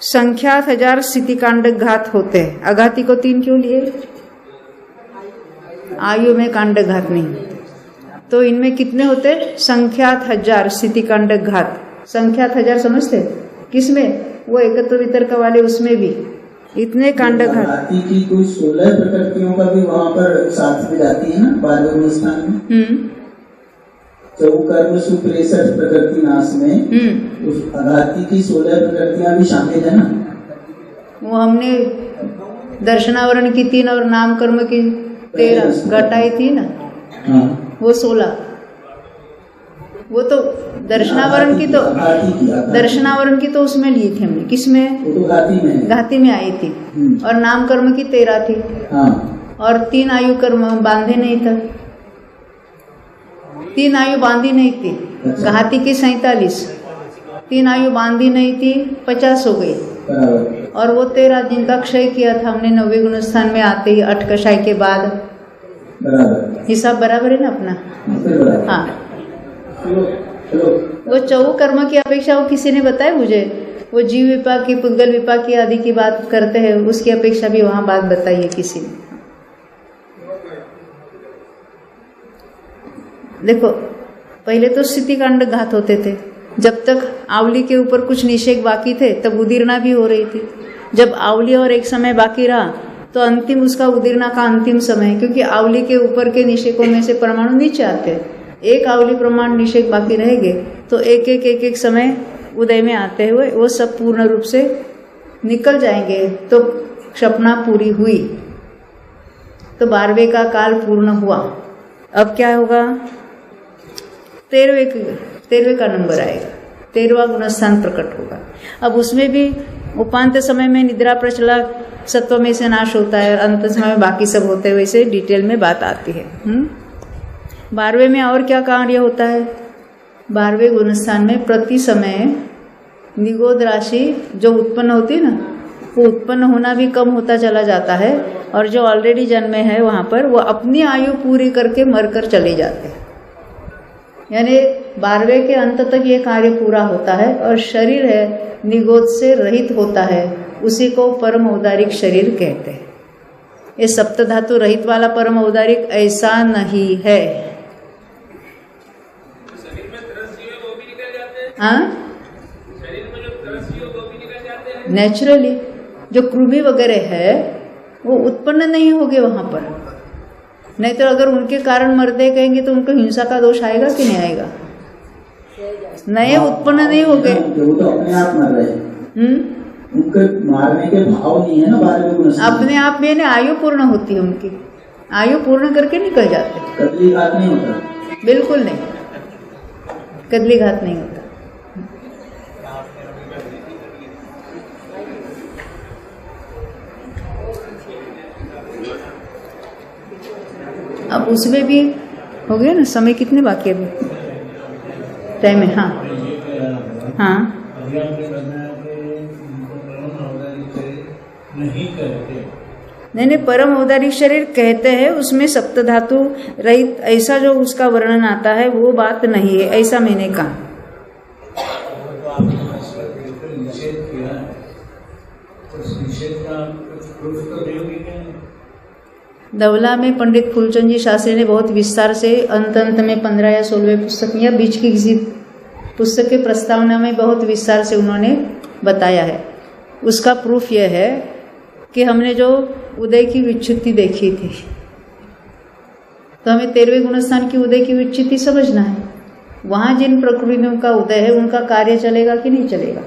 संख्यात 1000 स्थितिकांड घात होते हैं। अघाती को 3 क्यों लिए? आयु में कांड घात नहीं, तो इनमें कितने होते? संख्यात 1000 स्थितिकांड घात। संख्यात 1000 समझते? किसमें? वो एकत्व वितर्क वाले, उसमें भी इतने कांड घात। हाथी की कोई 16 प्रकृतियों का भी वहाँ पर साथ में जाती है ना 12वें स्थान में। चौकर्म 63 प्रकृति नाश में उस अघाती की 16 प्रकृतियां भी शामिल है ना। वो हमने दर्शनावरण की 3 और नाम कर्म की 13 घटाई थी ना। हाँ। वो 16, वो तो दर्शनावरण की तो दर्शनावरण की तो उसमें ली थी हमने। किसमें? वो तो घाती में आई थी। और नाम कर्म की 13 थी। हाँ। और 3 आयु कर्म बांधे नहीं था, 3 आयु बांधी नहीं थी। अच्छा। घाती की 47, 3 आयु बांधी नहीं थी, 50 हो गई। और वो 13 जिनका क्षय किया था हमने 9वें गुण स्थान में आते ही 8 कषाय के बाद। हिसाब बराबर है ना अपना? हाँ। वो चौ कर्म की अपेक्षा वो किसी ने बताया मुझे, वो जीव विपाक की, पुद्गल विपाक की आदि की बात करते हैं, उसकी अपेक्षा भी वहां बात बताई है किसी ने। देखो पहले तो स्थितिकांड घात होते थे, जब तक आवली के ऊपर कुछ निषेक बाकी थे तब उदीर्णा भी हो रही थी। जब आवली और एक समय बाकी रहा तो अंतिम उसका उदीर्णा का अंतिम समय, क्योंकि आवली के ऊपर के निषेकों में से परमाणु नीचे आते, एक आवली प्रमाण निषेक बाकी रहेंगे तो एक एक समय उदय में आते हुए वो सब पूर्ण रूप से निकल जाएंगे। तो क्षपना पूरी हुई, तो 12वें का काल पूर्ण हुआ। अब क्या होगा? 13वें का नंबर आएगा, 13वां गुणस्थान प्रकट होगा। अब उसमें भी उपांत समय में निद्रा प्रचला सत्व में से नाश होता है और अंत समय में बाकी सब होते हैं, वैसे डिटेल में बात आती है। 12वें में और क्या कार्य होता है? 12वें गुणस्थान में प्रति समय निगोद राशि जो उत्पन्न होती है ना, वो उत्पन्न होना भी कम होता चला जाता है, और जो ऑलरेडी जन्मे हैं वहाँ पर वो अपनी आयु पूरी करके मरकर चले जाते हैं। यानी 12वें के अंत तक ये कार्य पूरा होता है और शरीर है निगोद से रहित होता है, उसी को परम औदारिक शरीर कहते हैं। ये सप्त धातु रहित वाला परम औदारिक ऐसा नहीं है। हाँ, नेचुरली जो कृमि वगैरह है वो उत्पन्न नहीं होगे वहां पर, नहीं तो अगर उनके कारण मरते कहेंगे तो उनको हिंसा का दोष आएगा कि नहीं आएगा? नए उत्पन्न नहीं होगे, वो तो अपने आप मर रहे हैं। उनके मारने के भाव नहीं है ना 12वें गुण। अपने आप में आयु पूर्ण होती है, उनकी आयु पूर्ण करके निकल जाते। कदली घात नहीं होता? बिल्कुल नहीं, कदली घात नहीं होता। अब उसमें भी हो गया ना समय, कितने बाकी अभी टाइम है? हाँ हाँ, नहीं परम औदारिक शरीर कहते हैं, उसमें सप्त धातु रहित ऐसा जो उसका वर्णन आता है वो बात नहीं है, ऐसा मैंने कहा। धवला में पंडित फूलचंद जी शास्त्री ने बहुत विस्तार से अंत में 15 या 16वें पुस्तक में या बीच की किसी पुस्तक के प्रस्तावना में बहुत विस्तार से उन्होंने बताया है। उसका प्रूफ यह है कि हमने जो उदय की विच्छित्ति देखी थी, तो हमें 13वें गुणस्थान की उदय की विच्छित्ति समझना है। वहाँ जिन प्रकृतियों का उदय है उनका कार्य चलेगा कि नहीं चलेगा?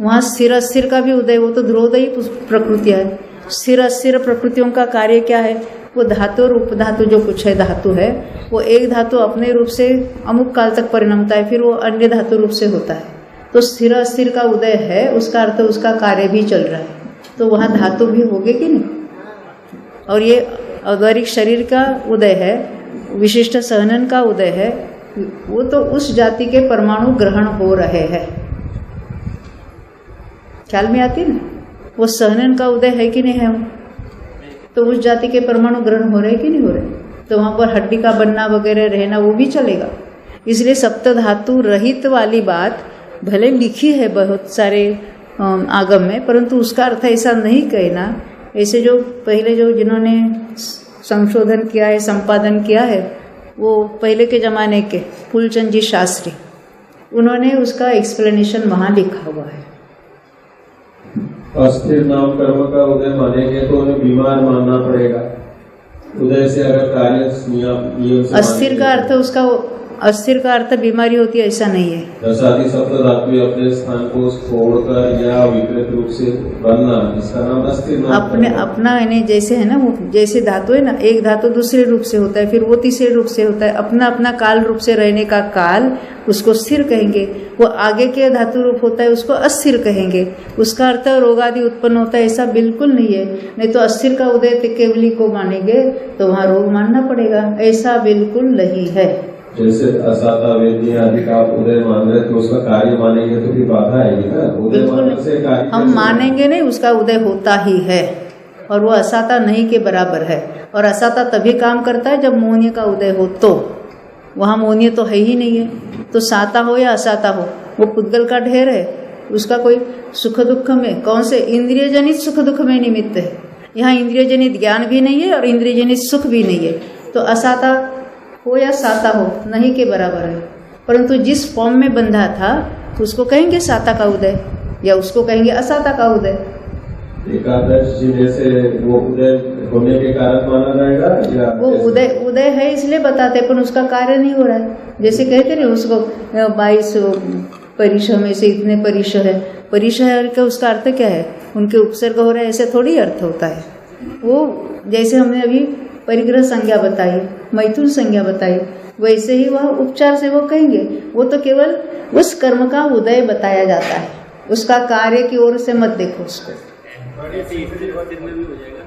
वहाँ स्थिर अस्थिर का भी उदय, वो तो ध्रुवोदयी प्रकृतियाँ है। स्थिर अस्थिर प्रकृतियों का कार्य क्या है? वो धातु और उपधातु जो कुछ है धातु है, वो एक धातु अपने रूप से अमुक काल तक परिणमता है, फिर वो अन्य धातु रूप से होता है। तो स्थिर अस्थिर का उदय है, उसका अर्थ उसका कार्य भी चल रहा है। तो वहाँ धातु भी होंगे कि नहीं। और ये अगरिक शरीर का उदय है, विशिष्ट सहनन का उदय है, वो तो उस जाति के परमाणु ग्रहण हो रहे हैं। ख्याल में आती ना, वो सहनन का उदय है कि नहीं है, तो उस जाति के परमाणु ग्रहण हो रहे कि नहीं हो रहे, तो वहाँ पर हड्डी का बनना वगैरह रहना वो भी चलेगा। इसलिए सप्त धातु रहित वाली बात भले लिखी है बहुत सारे आगम में, परंतु उसका अर्थ ऐसा नहीं कहना। ऐसे जो पहले जो जिन्होंने संशोधन किया है, संपादन किया है, वो पहले के ज़माने के फूलचंद जी शास्त्री, उन्होंने उसका एक्सप्लेनेशन वहाँ लिखा हुआ है। अस्थिर नाम कर्म का उदय मानेंगे तो उन्हें बीमार मानना पड़ेगा। उदय से अगर कार्य नियम से अस्थिर का अर्थ उसका, अस्थिर का अर्थ बीमारी होती है ऐसा नहीं है। दशादि सप्त धातु अपने स्थान को छोड़कर या विपरीत रूप से बनना, इसका नाम अस्थिर नाम अपने अपना यानी जैसे है ना, वो जैसे धातु है ना, एक धातु दूसरे रूप से होता है, फिर वो तीसरे रूप से होता है। अपना अपना काल रूप से रहने का काल, उसको स्थिर कहेंगे। वो आगे के धातु रूप होता है, उसको अस्थिर कहेंगे। उसका अर्थ रोग आदि उत्पन्न होता है ऐसा बिल्कुल नहीं है। नहीं तो अस्थिर का उदय केवली को मानेंगे तो वहाँ रोग मानना पड़ेगा, ऐसा बिल्कुल नहीं है। जैसे असाता वेदी आदि का आप उदय मान रहे तो उसका कार्य मानेंगे तो फिर बाधा आएगी ना। उदय मानने से कार्य हम मानेंगे नहीं, उसका उदय होता ही है और वो असाता नहीं के बराबर है। और असाता तभी काम करता है जब मोहनीय का उदय हो, तो वहाँ मोहनीय तो है ही नहीं है। तो साता हो या असाता हो, वो पुद्गल का ढेर है, उसका कोई सुख दुख में, कौन से इंद्रिय जनित सुख दुख में निमित्त है। यहाँ इंद्रिय जनित ज्ञान भी नहीं है और इंद्रिय जनित सुख भी नहीं है। तो असाता हो या साता हो नहीं के बराबर है। परंतु जिस फॉर्म में बंधा था उसको कहेंगे साता का उदय या उसको कहेंगे असाता का उदय। एकादश जिले से वो उदय होने के कारण माना जाएगा या वो उदय है इसलिए बताते, पर उसका कार्य नहीं हो रहा है। जैसे कहते रहे उसको 22 परिश में से इतने परिश है, परिश है का उसका अर्थ क्या है, उनके उपसर्ग हो रहा है, ऐसे थोड़ी अर्थ होता है। वो जैसे हमने अभी परिग्रह संज्ञा बताई, मैथुन संज्ञा बताई, वैसे ही वह उपचार से वो कहेंगे। वो तो केवल उस कर्म का उदय बताया जाता है, उसका कार्य की ओर से मत देखो उसको।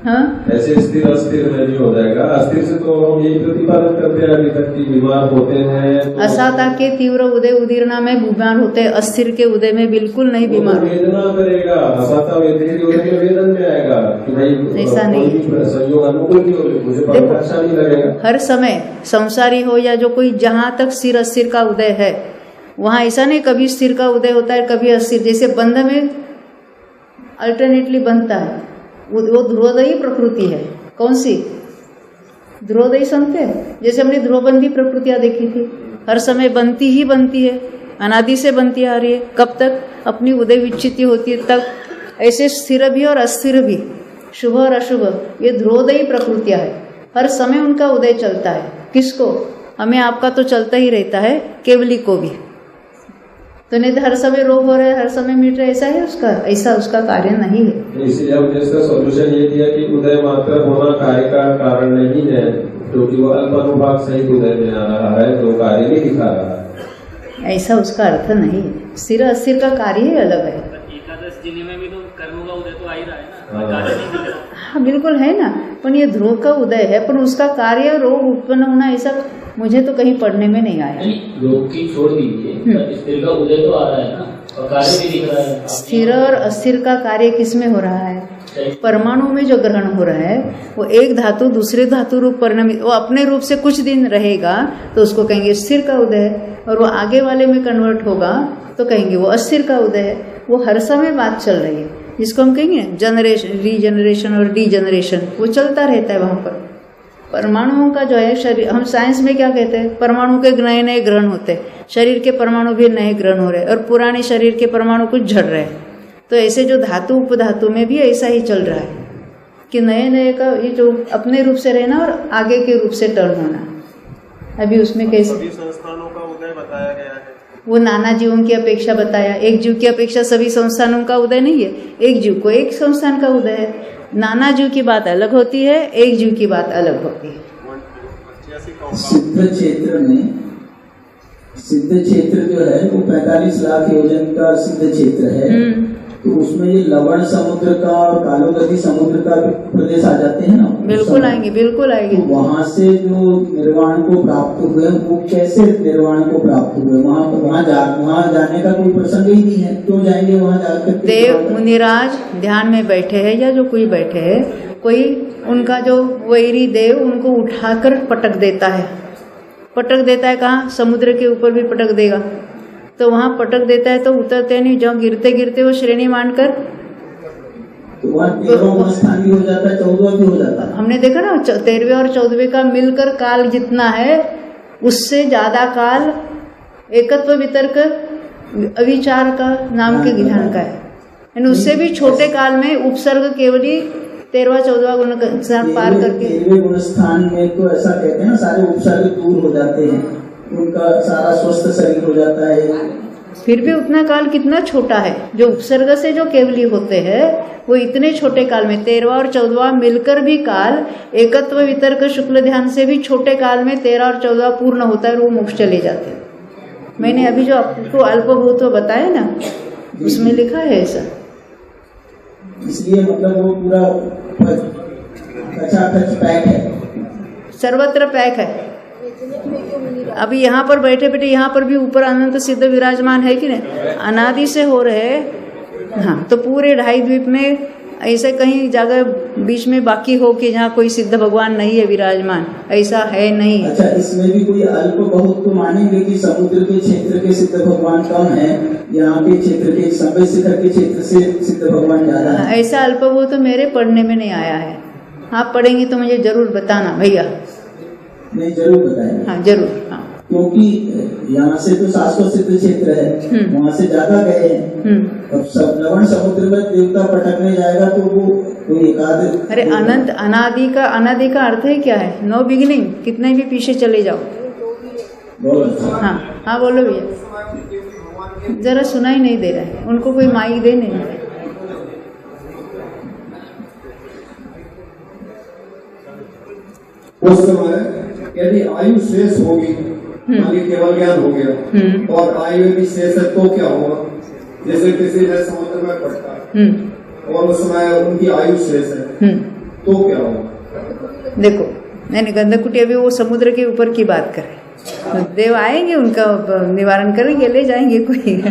हाँ, ऐसे स्थिर अस्थिर में नहीं हो जाएगा। अस्थिर से तो हम यही प्रतिपादन करते हैं अभी तक कि बीमार होते हैं। तो असाता के तीव्र उदय उदीर्णा में बीमार होते हैं, अस्थिर के उदय में बिल्कुल नहीं बीमार। वेदना करेगा, असाता वेदन में आएगा कि भाई ऐसा नहीं, संयोग अनुकूल नहीं होगी, मुझे बड़ा अच्छा नहीं लगेगा। हर समय संसारी हो या जो कोई, जहाँ तक स्थिर अस्थिर का उदय है वहाँ ऐसा नहीं कभी स्थिर का उदय होता है कभी अस्थिर। जैसे बंध में अल्टरनेटली बनता है, वो ध्रुवोदयी प्रकृति है। कौन सी ध्रुवोदयी सुनते हैं? जैसे हमने ध्रुवबंदी प्रकृतियां देखी थी, हर समय बनती ही बनती है, अनादि से बनती आ रही है। कब तक अपनी उदय विच्छित्ति होती है तब। ऐसे स्थिर भी और अस्थिर भी, शुभ और अशुभ, ये ध्रुवोदयी प्रकृतियां है, हर समय उनका उदय चलता है। किसको? हमें आपका तो चलता ही रहता है, केवली को भी तो नहीं। हर समय रोग हो रहा है, हर समय मिट रहा है, ऐसा है उसका, ऐसा उसका कार्य नहीं है। इसलिए हमने इसका सॉल्यूशन ये दिया कि उदय मात्र होना कार्य का कारण नहीं है, क्योंकि वो अल्प अनुभाग सहित उदय में आ रहा है, जो कार्य नहीं दिखा रहा है। ऐसा उसका अर्थ नहीं है। स्थिर अस्थिर का कार्य ही अलग है। एकादश जिले में भी तो कर्मों का उदय तो आ ही रहा है ना। हाँ बिल्कुल है ना, पर ये ध्रुव का उदय है, पर उसका कार्य रोग उत्पन्न होना, ऐसा मुझे तो कहीं पढ़ने में नहीं आया। रोग की छोड़ दीजिए, स्थिर का उदय तो आ रहा है ना, और कार्य भी दिख रहा है। स्थिर और अस्थिर का कार्य किसमें हो रहा है? परमाणु में जो ग्रहण हो रहा है, वो एक धातु दूसरे धातु रूप परिणमित, वो अपने रूप से कुछ दिन रहेगा तो उसको कहेंगे स्थिर का उदय है, और वो आगे वाले में कन्वर्ट होगा तो कहेंगे वो अस्थिर का उदय है। वो हर समय बात चल रही है, जिसको हम कहेंगे जनरेशन, रीजनरेशन और डीजनरेशन, वो चलता रहता है वहाँ पर। परमाणुओं का जो है शरीर, हम साइंस में क्या कहते हैं, परमाणु के नए नए ग्रहण होते हैं, शरीर के परमाणु भी नए ग्रहण हो रहे हैं और पुराने शरीर के परमाणु कुछ झड़ रहे हैं। तो ऐसे जो धातु उपधातु में भी ऐसा ही चल रहा है कि नए नए का ये जो अपने रूप से रहना और आगे के रूप से टर्न होना। अभी उसमें कैसे सभी संस्थानों का उदय बताया गया है, वो नाना जीवों की अपेक्षा बताया। एक जीव की अपेक्षा सभी संस्थानों का उदय नहीं है, एक जीव को एक संस्थान का उदय है। नाना जीव की बात अलग होती है, एक जीव की बात अलग होती है। सिद्ध क्षेत्र में, सिद्ध क्षेत्र जो है वो 45 लाख योजन का सिद्ध क्षेत्र है। तो उसमें ये लवण समुद्र का और कालोदरी समुद्र का प्रदेश आ जाते हैं ना। बिल्कुल आएंगे, बिल्कुल आएंगे। तो वहाँ से जो निर्वाण को प्राप्त हुए वो कैसे निर्वाण को प्राप्त हुए? वहाँ जाने का कोई प्रसंग ही नहीं है, क्यों जाएंगे वहाँ जाकर? देव मुनिराज ध्यान में बैठे हैं या जो कोई बैठे है, कोई उनका जो वैरी देव उनको उठाकर पटक देता है। पटक देता है कहाँ? समुद्र के ऊपर भी पटक देगा। तो वहाँ पटक देता है तो उतरते नहीं, जो गिरते गिरते वो श्रेणी मानकर तो वहाँ 13वां स्थान भी हो जाता है, 14वां भी हो जाता है। हमने देखा ना 13वें और 14वें का मिलकर काल जितना है उससे ज्यादा काल एकत्व वितर्क अविचार का नाम के ध्यान का है। यानी उससे भी छोटे काल में उपसर्ग केवली 13वां 14वां गुण पार करके 13वें गुण स्थान में तो ऐसा कहते हैं ना, सारे उपसर्ग दूर हो जाते हैं, उनका सारा स्वस्थ शरीर हो जाता है। फिर भी उतना काल कितना छोटा है, जो उपसर्ग से जो केवली होते हैं वो इतने छोटे काल में 13वां और 14वां मिलकर भी काल एकत्व वितर्क शुक्ल ध्यान से भी छोटे काल में 13 और 14 पूर्ण होता है और वो मोक्ष चले जाते हैं। मैंने अभी जो आपको अल्पभूत बताया ना उसमें लिखा है ऐसा। इसलिए मतलब वो पूरा खचाखच पैक है, सर्वत्र पैक है। अभी यहाँ पर बैठे बैठे यहाँ पर भी ऊपर अनंत सिद्ध विराजमान है कि नहीं, अनादि से हो रहे। हाँ, तो पूरे 2.5 द्वीप में ऐसे कहीं जगह बीच में बाकी हो कि जहाँ कोई सिद्ध भगवान नहीं है विराजमान, ऐसा है नहीं। अच्छा, इसमें भी कोई अल्प बहुत तो मानेंगे कि समुद्र के क्षेत्र के सिद्ध भगवान कम है, यहाँ के क्षेत्र के समय शिखर के क्षेत्र से सिद्ध भगवान ज्यादा है? ऐसा अल्प वो तो मेरे पढ़ने में नहीं आया है। आप पढ़ेंगे तो मुझे जरूर बताना भैया। नहीं, जरूर बताएंगे। हाँ जरूर। हाँ, क्योंकि यहाँ से तो शाश्वत सिद्ध क्षेत्र है, वहाँ से ज्यादा गए हैं। अब सब लवण समुद्र में देवता पटकने जाएगा तो वो कोई एकाध। अरे अनंत अनादि का अर्थ है क्या है? नो बिगिनिंग, कितने भी पीछे चले जाओ। हाँ हाँ बोलो भैया, जरा सुनाई नहीं दे रहा है, उनको कोई माइक दे नहीं। उस समय यदि आयु शेष होगी, केवल ज्ञान हो गया और आयु यदि शेष है तो क्या होगा? जैसे किसी ने समुद्र में पड़ता है और उस समय उनकी आयु शेष है तो क्या होगा? देखो, मैंने गंधकुटी अभी वो समुद्र के ऊपर की बात कर रहे, तो देव आएंगे उनका निवारण करेंगे, ले जाएंगे। कोई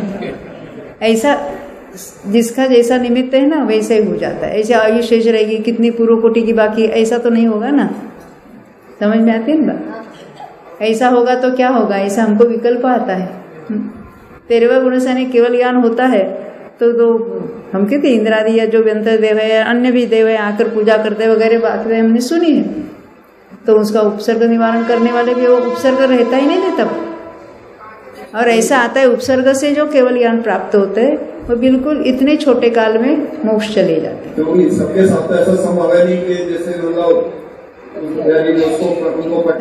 ऐसा जिसका जैसा निमित्त है ना वैसे ही हो जाता है। ऐसे आयु शेष रहेगी, कितनी पूर्व कोटि की बाकी, ऐसा तो नहीं होगा ना। समझ में आती है ना बात? ऐसा होगा तो क्या होगा, ऐसा हमको विकल्प आता है। 13वां गुण से केवल ज्ञान होता है तो हम कहते इंद्रादि या जो व्यंतर देव है, अन्य भी देव है आकर पूजा करते वगैरह बात हमने सुनी है। तो उसका उपसर्ग निवारण करने वाले भी वो उपसर्ग रहता ही नहीं है तब। और ऐसा आता है उपसर्ग से जो केवल ज्ञान प्राप्त होते हैं वो बिल्कुल इतने छोटे काल में मोक्ष चले जाते हैं। क्योंकि सबके साथ ऐसा संभव है नहीं कि जैसे मतलब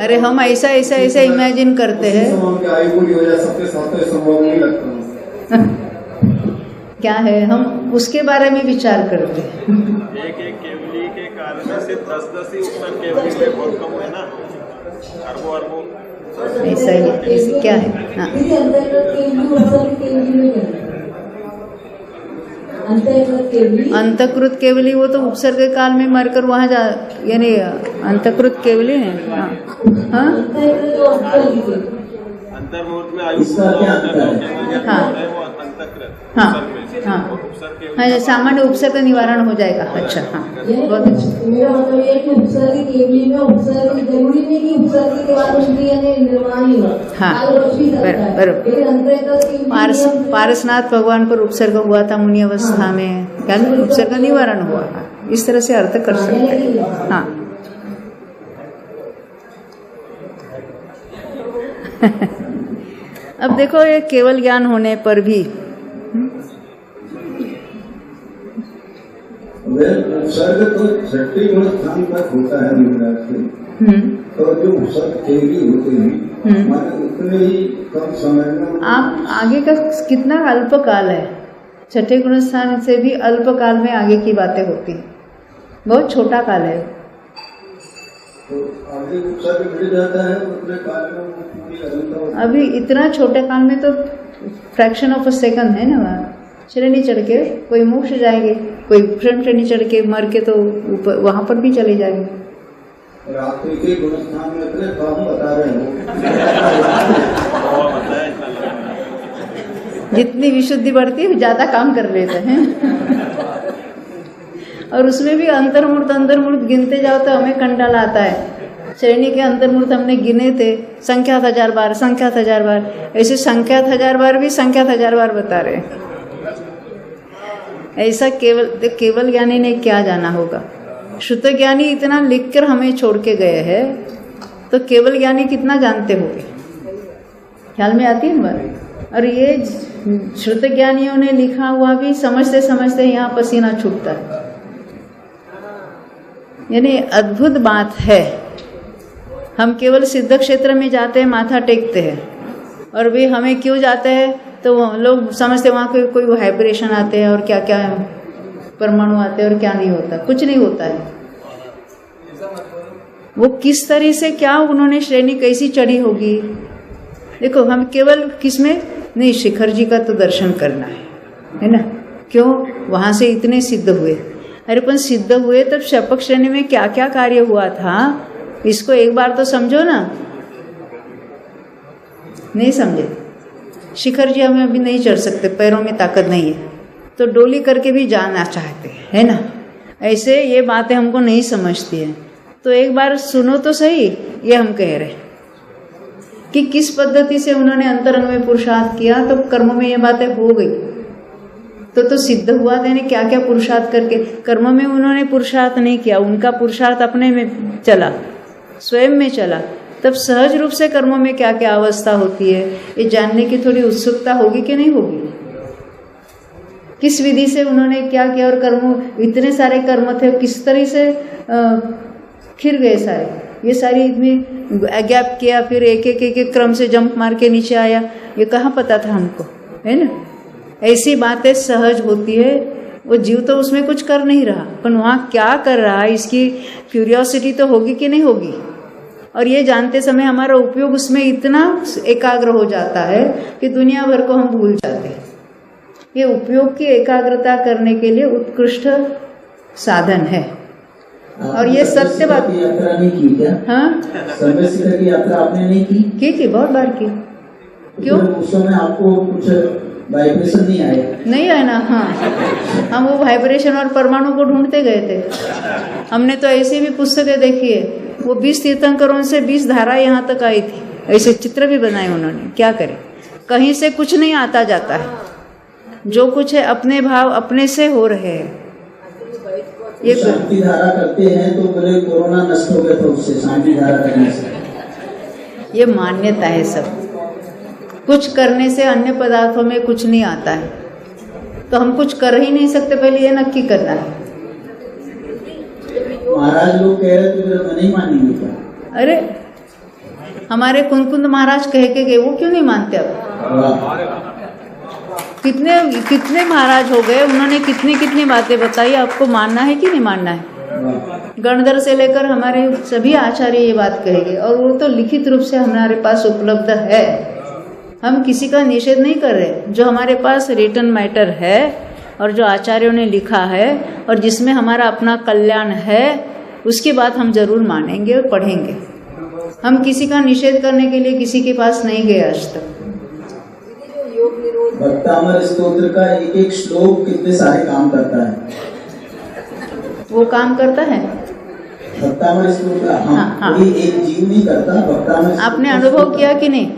अरे हम ऐसा ऐसा ऐसा इमेजिन करते हैं। आयु पूरी हो जाए सबके साथ तो संभव नहीं लगता। क्या है, हम उसके बारे में विचार करते हैं। एक केवली के काल में से 10 ही उपसर्ग केवली में बहुत कम है ना, अरबों ऐसा ही ऐसे क्या है। हाँ, अंतकृत केवली वो तो उपसर्ग काल में मरकर वहाँ जा, यानी अंतकृत केवली है। हाँ हाँ अंतर्मुहूर्त में आयु हाँ हाँ हाँ सामान्य उपसर्ग निवारण हो जाएगा। अच्छा हाँ, बहुत अच्छा। मेरा मतलब ये है कि उपसर्ग केवली में उपसर्ग जरूरी नहीं कि उपसर्ग के बाद उनकी निर्माण ही हो। हाँ बराबर। पारसनाथ भगवान पर उपसर्ग हुआ था मुनि अवस्था में, क्या उपसर्ग निवारण हुआ, इस तरह से अर्थ कर सकते हैं। हाँ अब देखो ये केवल ज्ञान होने पर भी उपसर्ग तो 6 गुण स्थान तक होता है महाराज के, और जो उपसर्ग केवली होते हैं माने उतने ही कम समय में। आप आगे का कितना अल्प काल है, 6 गुण स्थान से भी अल्प काल में आगे की बातें होती हैं, बहुत छोटा काल है। तो आगे उपसर्ग मिल जाता है उतने काल में। अभी इतना छोटे काल में तो फ्रैक्शन ऑफ अ सेकंड है ना, श्रेणी चढ़ के कोई मोक्ष जाएंगे, कोई उपशम श्रेणी चढ़ के मर के तो ऊपर वहां पर भी चले जाएंगे। रात्रि के गुणस्थान में अपने काम बता रहे हो। जितनी विशुद्धि बढ़ती है ज्यादा काम कर लेते हैं। और उसमें भी अंतर्मूर्त गिनते जाओ तो हमें कंटाल आता है। श्रेणी के अंतर्मूर्त हमने गिने थे संख्यात 1000 बार, ऐसे संख्यात 1000 बार भी संख्यात 1000 बार बता रहे हैं। ऐसा केवल ज्ञानी ने क्या जाना होगा। शुद्ध ज्ञानी इतना लिखकर हमें छोड़ के गए हैं, तो केवल ज्ञानी कितना जानते होंगे, ख्याल में आती है बात। और ये शुद्ध ज्ञानियों ने लिखा हुआ भी समझते समझते यहाँ पसीना छूटता है। यानी अद्भुत बात है। हम केवल सिद्ध क्षेत्र में जाते हैं, माथा टेकते हैं, और भी हमें क्यों जाते हैं तो लोग समझते वहाँ कोई वाइब्रेशन आते हैं और क्या क्या परमाणु आते हैं और क्या नहीं होता, कुछ नहीं होता है। वो किस तरह से क्या उन्होंने श्रेणी कैसी चढ़ी होगी। देखो हम केवल किसमें नहीं, शिखर जी का तो दर्शन करना है ना। क्यों, वहां से इतने सिद्ध हुए। अरे पण सिद्ध हुए तब शपक श्रेणी में क्या क्या कार्य हुआ था, इसको एक बार तो समझो ना। नहीं समझे, शिखर जी हमें अभी नहीं चढ़ सकते, पैरों में ताकत नहीं है, तो डोली करके भी जाना चाहते हैं, है ना। ऐसे ये बातें हमको नहीं समझती हैं, तो एक बार सुनो तो सही। ये हम कह रहे हैं कि किस पद्धति से उन्होंने अंतरंग में पुरुषार्थ किया, तो कर्म में ये बातें हो गई। तो सिद्ध हुआ था, क्या क्या पुरुषार्थ करके। कर्म में उन्होंने पुरुषार्थ नहीं किया, उनका पुरुषार्थ अपने में चला, स्वयं में चला। तब सहज रूप से कर्मों में क्या क्या अवस्था होती है, ये जानने की थोड़ी उत्सुकता होगी कि नहीं होगी। किस विधि से उन्होंने क्या किया, और कर्म, इतने सारे कर्म थे, किस तरह से खिर गए सारे। ये सारी इतनी गैप किया, फिर एक क्रम से जंप मार के नीचे आया, ये कहाँ पता था हमको, है ना। ऐसी बातें सहज होती है। वो जीव तो उसमें कुछ कर नहीं रहा, पर वहाँ क्या कर रहा है इसकी क्यूरियोसिटी तो होगी कि नहीं होगी। और ये जानते समय हमारा उपयोग उसमें इतना एकाग्र हो जाता है कि दुनिया भर को हम भूल जाते हैं। ये उपयोग की एकाग्रता करने के लिए उत्कृष्ट साधन है। और ये सत्य बात। यात्रा नहीं की क्या? हाँ, सर्वे शिखर की यात्रा आपने नहीं की? बहुत बार की। क्यों? उस समय आपको कुछ वाइब्रेशन नहीं आया ना। हाँ, हम वो वाइब्रेशन और परमाणु को ढूंढते गए थे। हमने तो ऐसी भी पुस्तकें देखी है, वो 20 तीर्थंकरों से 20 धारा यहाँ तक आई थी, ऐसे चित्र भी बनाए उन्होंने। क्या करें, कहीं से कुछ नहीं आता जाता है, जो कुछ है अपने भाव अपने से हो रहे हैं। ये शांति धारा करते हैं तो बोले कोरोना नष्ट हो गया था उससे, शांति धारा करने से। ये मान्यता है सब। कुछ करने से अन्य पदार्थों में कुछ नहीं आता है, तो हम कुछ कर ही नहीं सकते, पहले ये नक्की करना है। महाराज लोग कह रहे तो नहीं मानेंगे क्या? अरे हमारे कुंद महाराज कह के गए, वो क्यों नहीं मानते अब? कितने महाराज हो गए, उन्होंने कितनी बातें बताई, आपको मानना है कि नहीं मानना है? गणधर से लेकर हमारे सभी आचार्य ये बात कहेंगे, और वो तो लिखित रूप से हमारे पास उपलब्ध है। हम किसी का निषेध नहीं कर रहे। जो हमारे पास रिटन मैटर है और जो आचार्यों ने लिखा है और जिसमें हमारा अपना कल्याण है, उसकी बात हम जरूर मानेंगे और पढ़ेंगे। हम किसी का निषेध करने के लिए किसी के पास नहीं गए आज तक। भक्तामर स्तोत्र का एक एक श्लोक कितने सारे काम करता है। वो काम करता है भक्तामर स्तोत्र। हाँ। कोई एक जीव नहीं करता भक्तामर। आपने अनुभव किया कि नहीं?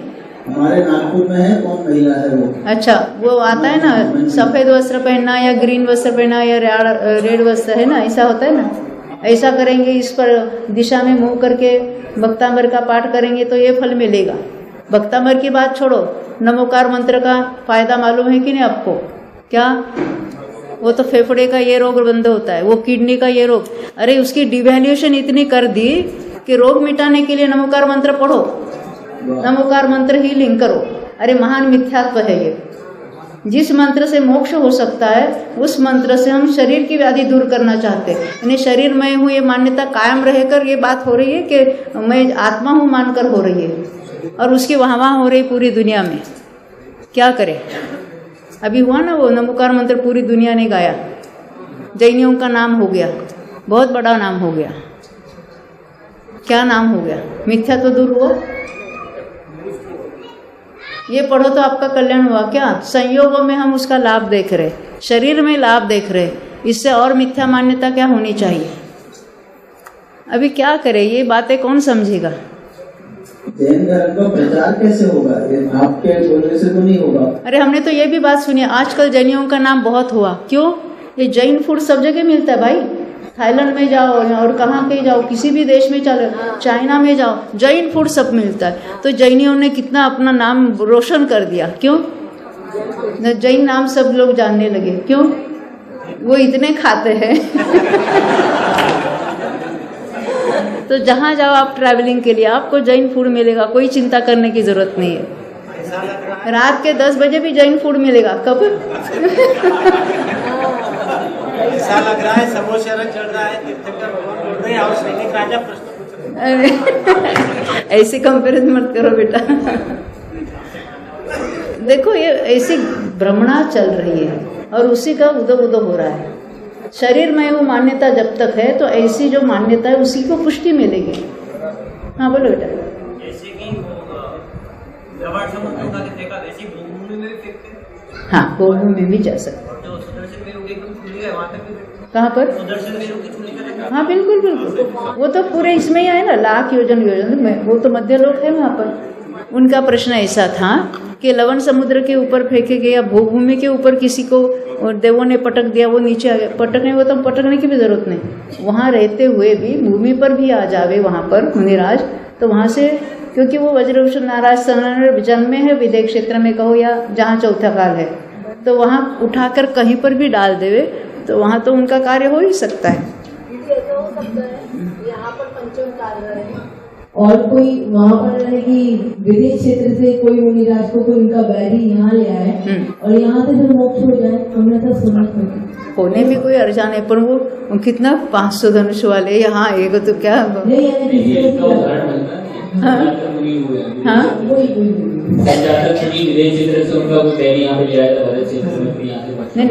हमारे नागपुर में है, कौन महिला है वो? अच्छा, वो आता है ना, सफेद वस्त्र पहनना या ग्रीन वस्त्र पहनना या रेड वस्त्र, है ना, ऐसा होता है ना। ऐसा करेंगे, इस पर दिशा में मुंह करके भक्तामर का पाठ करेंगे तो ये फल मिलेगा। भक्तामर की बात छोड़ो, नमोकार मंत्र का फायदा मालूम है कि नहीं आपको? क्या वो तो फेफड़े का ये रोग बंद होता है, वो किडनी का ये रोग। अरे उसकी डिवैल्यूएशन इतनी कर दी कि रोग मिटाने के लिए नमोकार मंत्र पढ़ो, नमोकार मंत्र ही लिंक करो। अरे महान मिथ्यात्व है ये। जिस मंत्र से मोक्ष हो सकता है उस मंत्र से हम शरीर की व्याधि दूर करना चाहते हैं। यानी शरीर में हूँ ये मान्यता कायम रहकर ये बात हो रही है कि मैं आत्मा हूँ मानकर हो रही है, और उसकी वहाँ हो रही पूरी दुनिया में। क्या करें? अभी हुआ ना वो नमोकार मंत्र पूरी दुनिया ने गाया, जैनियों का नाम हो गया, बहुत बड़ा नाम हो गया। क्या नाम हो गया? मिथ्या तो दूर हुआ। ये पढ़ो तो आपका कल्याण हुआ। क्या संयोगों में हम उसका लाभ देख रहे, शरीर में लाभ देख रहे, इससे और मिथ्या मान्यता क्या होनी चाहिए? अभी क्या करे, ये बातें कौन समझेगा? जैन धर्म का प्रचार कैसे होगा? ये आपके बोलने से तो नहीं होगा। अरे हमने तो ये भी बात सुनी, आजकल जैनियों का नाम बहुत हुआ। क्यों? ये जैन फूड सब जगह मिलता है भाई। थाईलैंड में जाओ और कहाँ कहीं जाओ, किसी भी देश में चले, चाइना में जाओ, जैन फूड सब मिलता है। तो जैनियों ने कितना अपना नाम रोशन कर दिया। क्यों? जैन नाम सब लोग जानने लगे। क्यों? वो इतने खाते हैं तो जहाँ जाओ आप ट्रैवलिंग के लिए, आपको जैन फूड मिलेगा, कोई चिंता करने की जरूरत नहीं है। रात के 10 बजे भी जैन फूड मिलेगा। कब? ऐसा लग रहा है समोसा चल रहा है, तीर्थंकर भगवान बोल रहे हैं और सैनिक राजा प्रश्न। अरे ऐसे कंपेरिजन मत करो बेटा। देखो ये ऐसी भ्रमणा चल रही है और उसी का उदो उदो हो रहा है। शरीर में वो मान्यता जब तक है तो ऐसी जो मान्यता है उसी को पुष्टि मिलेगी। हाँ बोलो बेटा। जैसे कि गवार समुद्र का देखा, वैसे भूमि में भी फेंकते हैं। हाँ, भूमि में भी जा सकते। जो सुदर्शन में होगी एकदम खुली है, वहाँ तक भी। कहाँ पर? सुदर्शन में होगी खुली है। हाँ बिल्कुल बिल्कुल, वो तो पूरे इसमें ही है ना, लाख योजन में। वो तो मध्य लोक है वहाँ पर। उनका प्रश्न ऐसा था कि लवण समुद्र के ऊपर फेंके गए या भूभूमि के ऊपर किसी को देवों ने पटक दिया, वो नीचे आ गया। पटकने वो तो पटकने की भी जरूरत नहीं, वहाँ रहते हुए भी भूमि पर भी आ जावे वहाँ पर मुनिराज, तो वहाँ से, क्योंकि वो वज्रभूषण नाराज सनातन जन्मे है विदेह क्षेत्र में कहो या जहाँ चौथा काल है, तो वहाँ उठाकर कहीं पर भी डाल देवे तो वहाँ तो उनका कार्य हो ही सकता है। यहाँ पर पंचम काल है और कोई वहाँ पर रहेगी विदेश क्षेत्र से कोई मुनिराज को कोई उनका वैरी यहाँ ले आए और यहाँ से फिर मोक्ष हो जाए, हमने तो सुना था। होने में कोई अर्जा नहीं, पर वो कितना 500 धनुष वाले यहाँ आएगा तो क्या नहीं,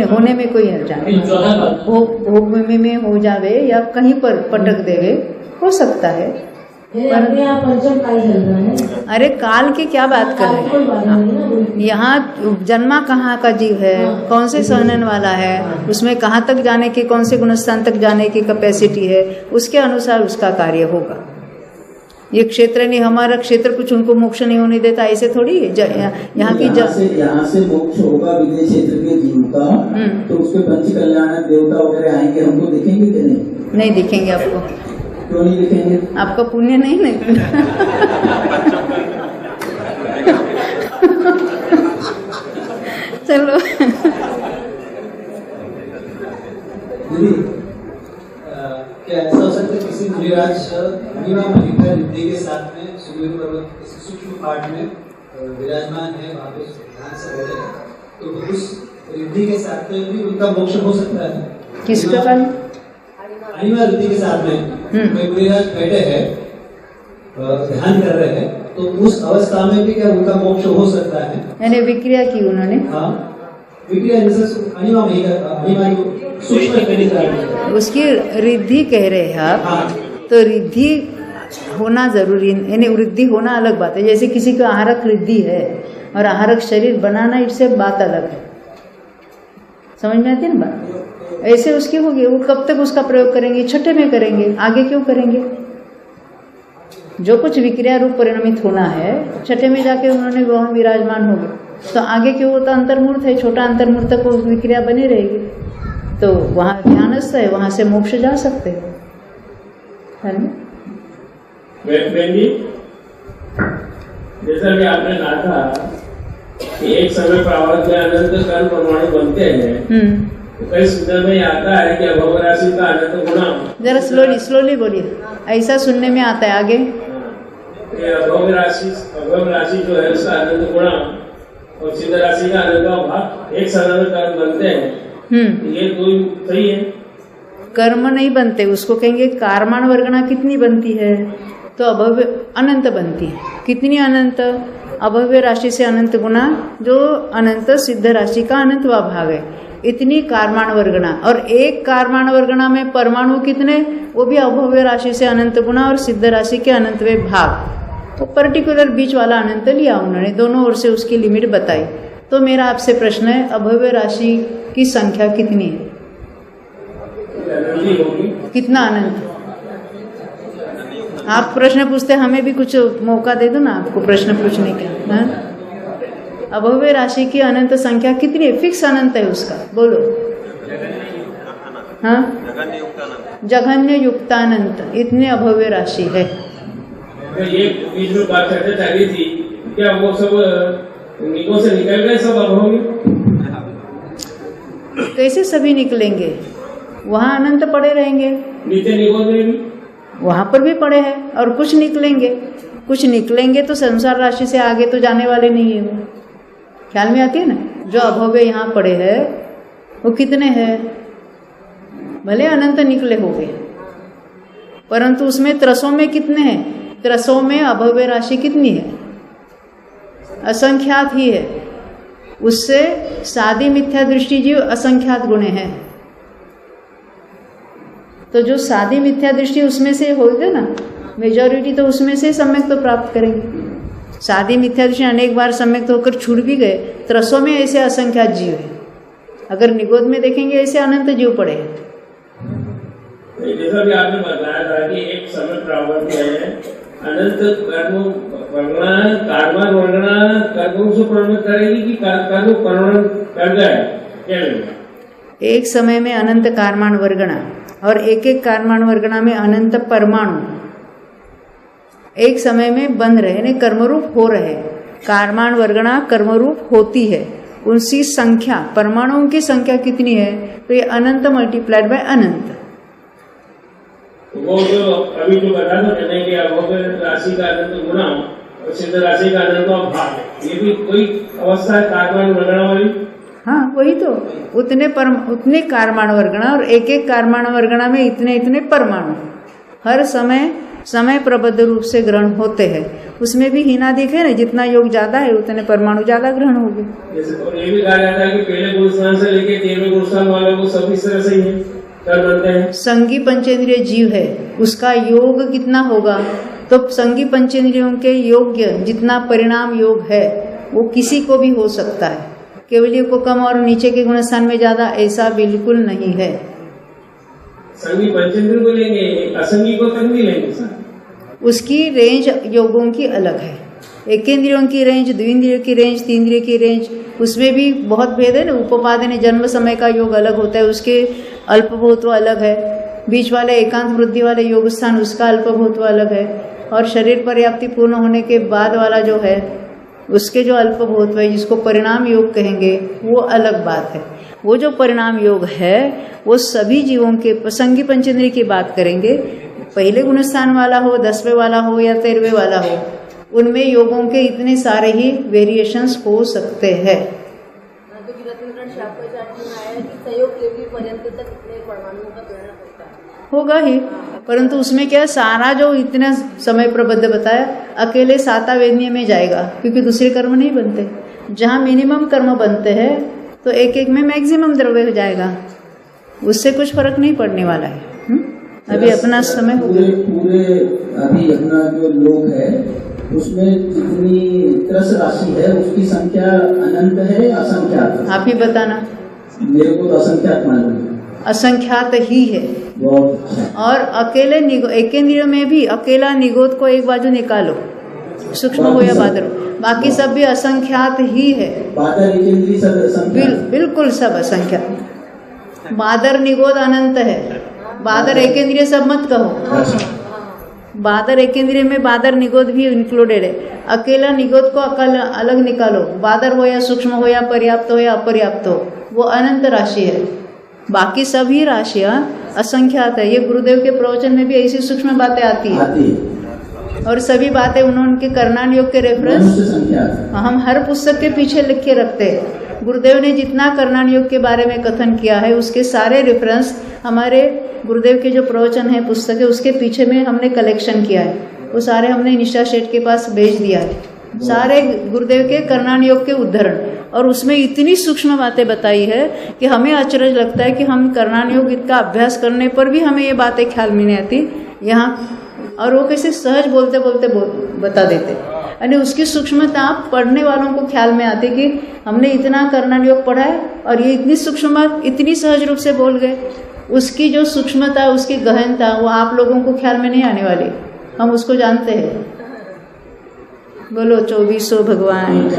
होने में कोई अर्जा नहीं। भूमि में हो जावे या कहीं पर पटक देवे, हो सकता है। पंचम काल चल रहा है। अरे काल की क्या बात कर रहे हैं? यहाँ जन्मा कहाँ का जीव है, कौन से सहनन वाला है, उसमें कहाँ तक जाने की, कौन से गुणस्थान तक जाने की कैपेसिटी है, उसके अनुसार उसका कार्य होगा। ये क्षेत्र नहीं, हमारा क्षेत्र कुछ उनको मोक्ष नहीं होने देता, ऐसे थोड़ी यहाँ की यहाँ से मोक्ष होगा विदेश क्षेत्र के जीव का, तो उसके पंच कल्याण देवता वगैरह आएंगे, हमको दिखेंगे कि नहीं? नहीं दिखेंगे आपको। क्यों नहीं दिखेंगे? आपका पुण्य नहीं ना। चलो क्या ऐसा हो सकता है किसी मुनिराज महिमा महिमा रिद्धि के साथ में सुमेरु पर्वत किसी सूक्ष्म पार्ट में विराजमान है, वहाँ पे ध्यान से बैठे हैं, तो उस रिद्धि के साथ में भी उनका मोक्ष हो सकता है? किसके कारण? महिमा रिद्धि के साथ में कोई मुनिराज बैठे हैं, ध्यान कर रहे हैं, तो उस अवस्था में भी क्या उनका मोक्ष हो सकता है? यानी विक्रिया की उन्होंने। हाँ, विक्रिया उसकी रिद्धि कह रहे हैं आप। हाँ। तो रिद्धि होना जरूरी, यानी वृद्धि होना अलग बात है। जैसे किसी को आहारक रिद्धि है और आहारक शरीर बनाना, इससे बात अलग है। समझ में आती है ना बात? ऐसे उसकी होगी, वो कब तक उसका प्रयोग करेंगे? छठे में करेंगे, आगे क्यों करेंगे? जो कुछ विक्रिया रूप परिणमित होना है, छठे में जाके उन्होंने वहाँ विराजमान हो गए, तो आगे क्यों? होता अंतर्मूर्त है, छोटा अंतर्मूर्त तक वो विक्रिया बनी रहेगी, तो वहाँ ध्यानस्थ है, वहाँ से मोक्ष जा सकते हैं, है ना? जैसा कि आपने कहा था कि एक समय प्रावत में अनंत कर्म परमाणु बनते हैं, तो कई सूत्र में आता है कि अभव राशि का अनंत गुणा। जरा स्लोली बोलिए, ऐसा सुनने में आता है आगे। अभव राशि जो है उसका अनंत गुणा और सिद्ध राशि का अनंत भाग एक समय में कर्म बनते हैं, ये कोई सही है? कर्म नहीं बनते, उसको कहेंगे कार्माण वर्गणा कितनी बनती है, तो अभव अनंत बनती है। कितनी अनंत? अभव्य राशि से अनंत गुना जो अनंत सिद्ध राशि का अनंतवा भाग है, इतनी कारमाण वर्गणा। और एक कारमाण वर्गणा में परमाणु कितने, वो भी अभव्य राशि से अनंत गुना और सिद्ध राशि के अनंतवे भाग। तो पर्टिकुलर बीच वाला अनंत लिया उन्होंने, दोनों ओर से उसकी लिमिट बताई। तो मेरा आपसे प्रश्न है, अभव्य राशि की संख्या कितनी है, कितना अनंत? आप प्रश्न पूछते, हमें भी कुछ मौका दे दो ना आपको प्रश्न पूछने का। अभव्य राशि की अनंत संख्या कितनी है, फिक्स अनंत है उसका, बोलो। हाँ, जघन्य युक्तानंत, इतने अभव्य राशि है। ये बीच में बात करते चली थी, क्या वो सब निको से निकल गए सब अभव्य? कैसे सभी निकलेंगे, वहाँ अनंत पड़े रहेंगे, नीचे निगोद में भी वहां पर भी पड़े हैं, और कुछ निकलेंगे तो संसार राशि से आगे तो जाने वाले नहीं है। वो ख्याल में आती है ना, जो अभव्य यहाँ पड़े हैं वो कितने हैं, भले अनंत निकले हो गए, परंतु उसमें त्रसों में कितने हैं, त्रसों में अभव्य राशि कितनी है, असंख्यात ही है। उससे सादी मिथ्या दृष्टि जीव असंख्यात गुणे हैं। तो जो सादी मिथ्या दृष्टि उसमें से होगा ना, मेजॉरिटी तो उसमें से सम्यक तो प्राप्त करेंगे। सादी मिथ्या दृष्टि अनेक बार सम्यक तो होकर छूट भी गए, त्रसों में ऐसे असंख्यात जीव है। अगर निगोद में देखेंगे ऐसे अनंत जीव पड़े हैं। जैसा भी आपने बताया था कि एक समय प्राप्त है, अनंत कर्म वर्णना, कार्मा वर्णना कर्मों से परिणत करेगी कि कर्म परिणत कर जाए, क्या लगेगा? एक समय में अनंत कार्माण वर्गणा और एक एक कार्माण वर्गणा में अनंत परमाणु एक समय में बन रहे, ने कर्मरूप हो रहे। कार्माण वर्गणा कर्मरूप होती है, उनकी संख्या, परमाणुओं की संख्या कितनी है, तो ये अनंत मल्टीप्लाइड बाय अनंत। वो जो अभी जो बता दो कहने कि अभव्य राशि का अनंत गुना और सिद्ध राशि का अनंत भाग, ये भी कोई अवस्था है कार्माण वर्गणा वाली? हाँ, वही तो, उतने कार्माण वर्गणा और एक एक कार्माण वर्गणा में इतने इतने परमाणु हर समय प्रबद्ध रूप से ग्रहण होते हैं। उसमें भी हीना दिखे ना, जितना योग ज्यादा है उतने परमाणु ज्यादा ग्रहण होंगे। तो ये भी कहा जाता है कि पहले गुणस्थान से लेके 13वें गुणस्थान वालों को सब इस तरह से ही है, कर बनते हैं। संगी पंचेंद्रिय जीव है, उसका योग कितना होगा, तो संगी पंचेंद्रियों के योग्य जितना परिणाम योग है वो किसी को भी हो सकता है। केवलियों को कम और नीचे के गुणस्थान में ज्यादा, ऐसा बिल्कुल नहीं है। संगी पंचेंद्रिय को लेंगे, असंगी को तक नहीं लेंगे सर। उसकी रेंज योगों की अलग है। एकेंद्रियों की रेंज, द्विंद्रियों की रेंज, तीन्द्रिय की रेंज, उसमें भी बहुत भेद है ना। उपोपादन जन्म समय का योग अलग होता है, उसके अल्पभूत्व अलग है। बीच वाले एकांत वृद्धि वाले योग स्थान, उसका अल्पभूत्व अलग है। और शरीर पर्याप्ति पूर्ण होने के बाद वाला जो है उसके जो अल्पभूत्व है, जिसको परिणाम योग कहेंगे, वो अलग बात है। वो जो परिणाम योग है वो सभी जीवों के संगी पंचेंद्रिय की बात करेंगे, पहले गुणस्थान वाला हो, 10वें वाला हो या 13वें वाला हो, उनमें योगों के इतने सारे ही वेरिएशंस हो सकते हैं। होगा ही, परंतु उसमें क्या सारा जो इतना समय प्रबद्ध बताया अकेले साता वेदनीय में जाएगा, क्योंकि दूसरे कर्म नहीं बनते। जहाँ मिनिमम कर्म बनते हैं तो एक एक में मैक्सिमम द्रव्य हो जाएगा, उससे कुछ फर्क नहीं पड़ने वाला है। अभी अपना समय पूरे अभी अपना जो लोग है उसमें जितनी त्रस राशि है उसकी संख्या अनंत है असंख्यात? आप ही बताना। मेरे को तो असंख्यात मालूम है। असंख्यात ही है। और अकेले एकेंद्रियों में भी अकेला निगोद को एक बाजू निकालो, सूक्ष्म हो या बादर, बाकी सब भी असंख्यात ही है। बिल्कुल सब असंख्यात। बादर निगोद अनंत है, बादर एकेंद्रिय सब मत कहो। बादर एकेंद्रिय में बादर निगोद भी इंक्लूडेड है। अकेला निगोद को अलग निकालो, बादर हो या सूक्ष्म हो या पर्याप्त हो या अपर्याप्त हो, वो अनंत राशि है। बाकी सभी राशियां असंख्यात है। ये गुरुदेव के प्रवचन में भी ऐसी सूक्ष्म बातें आती है और सभी बातें उन्होंने कर्णान योग के रेफरेंस हम हर पुस्तक के पीछे लिख के रखते हैं। गुरुदेव ने जितना कर्णान योग के बारे में कथन किया है उसके सारे रेफरेंस हमारे गुरुदेव के जो प्रवचन है पुस्तक है उसके पीछे में हमने कलेक्शन किया है। वो सारे हमने निशा शेठ के पास भेज दिया है। सारे गुरुदेव के कर्णान योग के उदाहरण, और उसमें इतनी सूक्ष्म बातें बताई है कि हमें अचरज लगता है कि हम कर्णान योग का अभ्यास करने पर भी हमें ये बातें ख्याल में नहीं आती यहाँ, और वो कैसे सहज बोलते बोलते बता देते, यानी उसकी सूक्ष्मता पढ़ने वालों को ख्याल में आती कि हमने इतना कर्णान योग पढ़ा है और ये इतनी सूक्ष्म बात इतनी सहज रूप से बोल गए। उसकी जो सूक्ष्मता, उसकी गहनता वो आप लोगों को ख्याल में नहीं आने वाली, हम उसको जानते हैं। बोलो 2400 भगवान।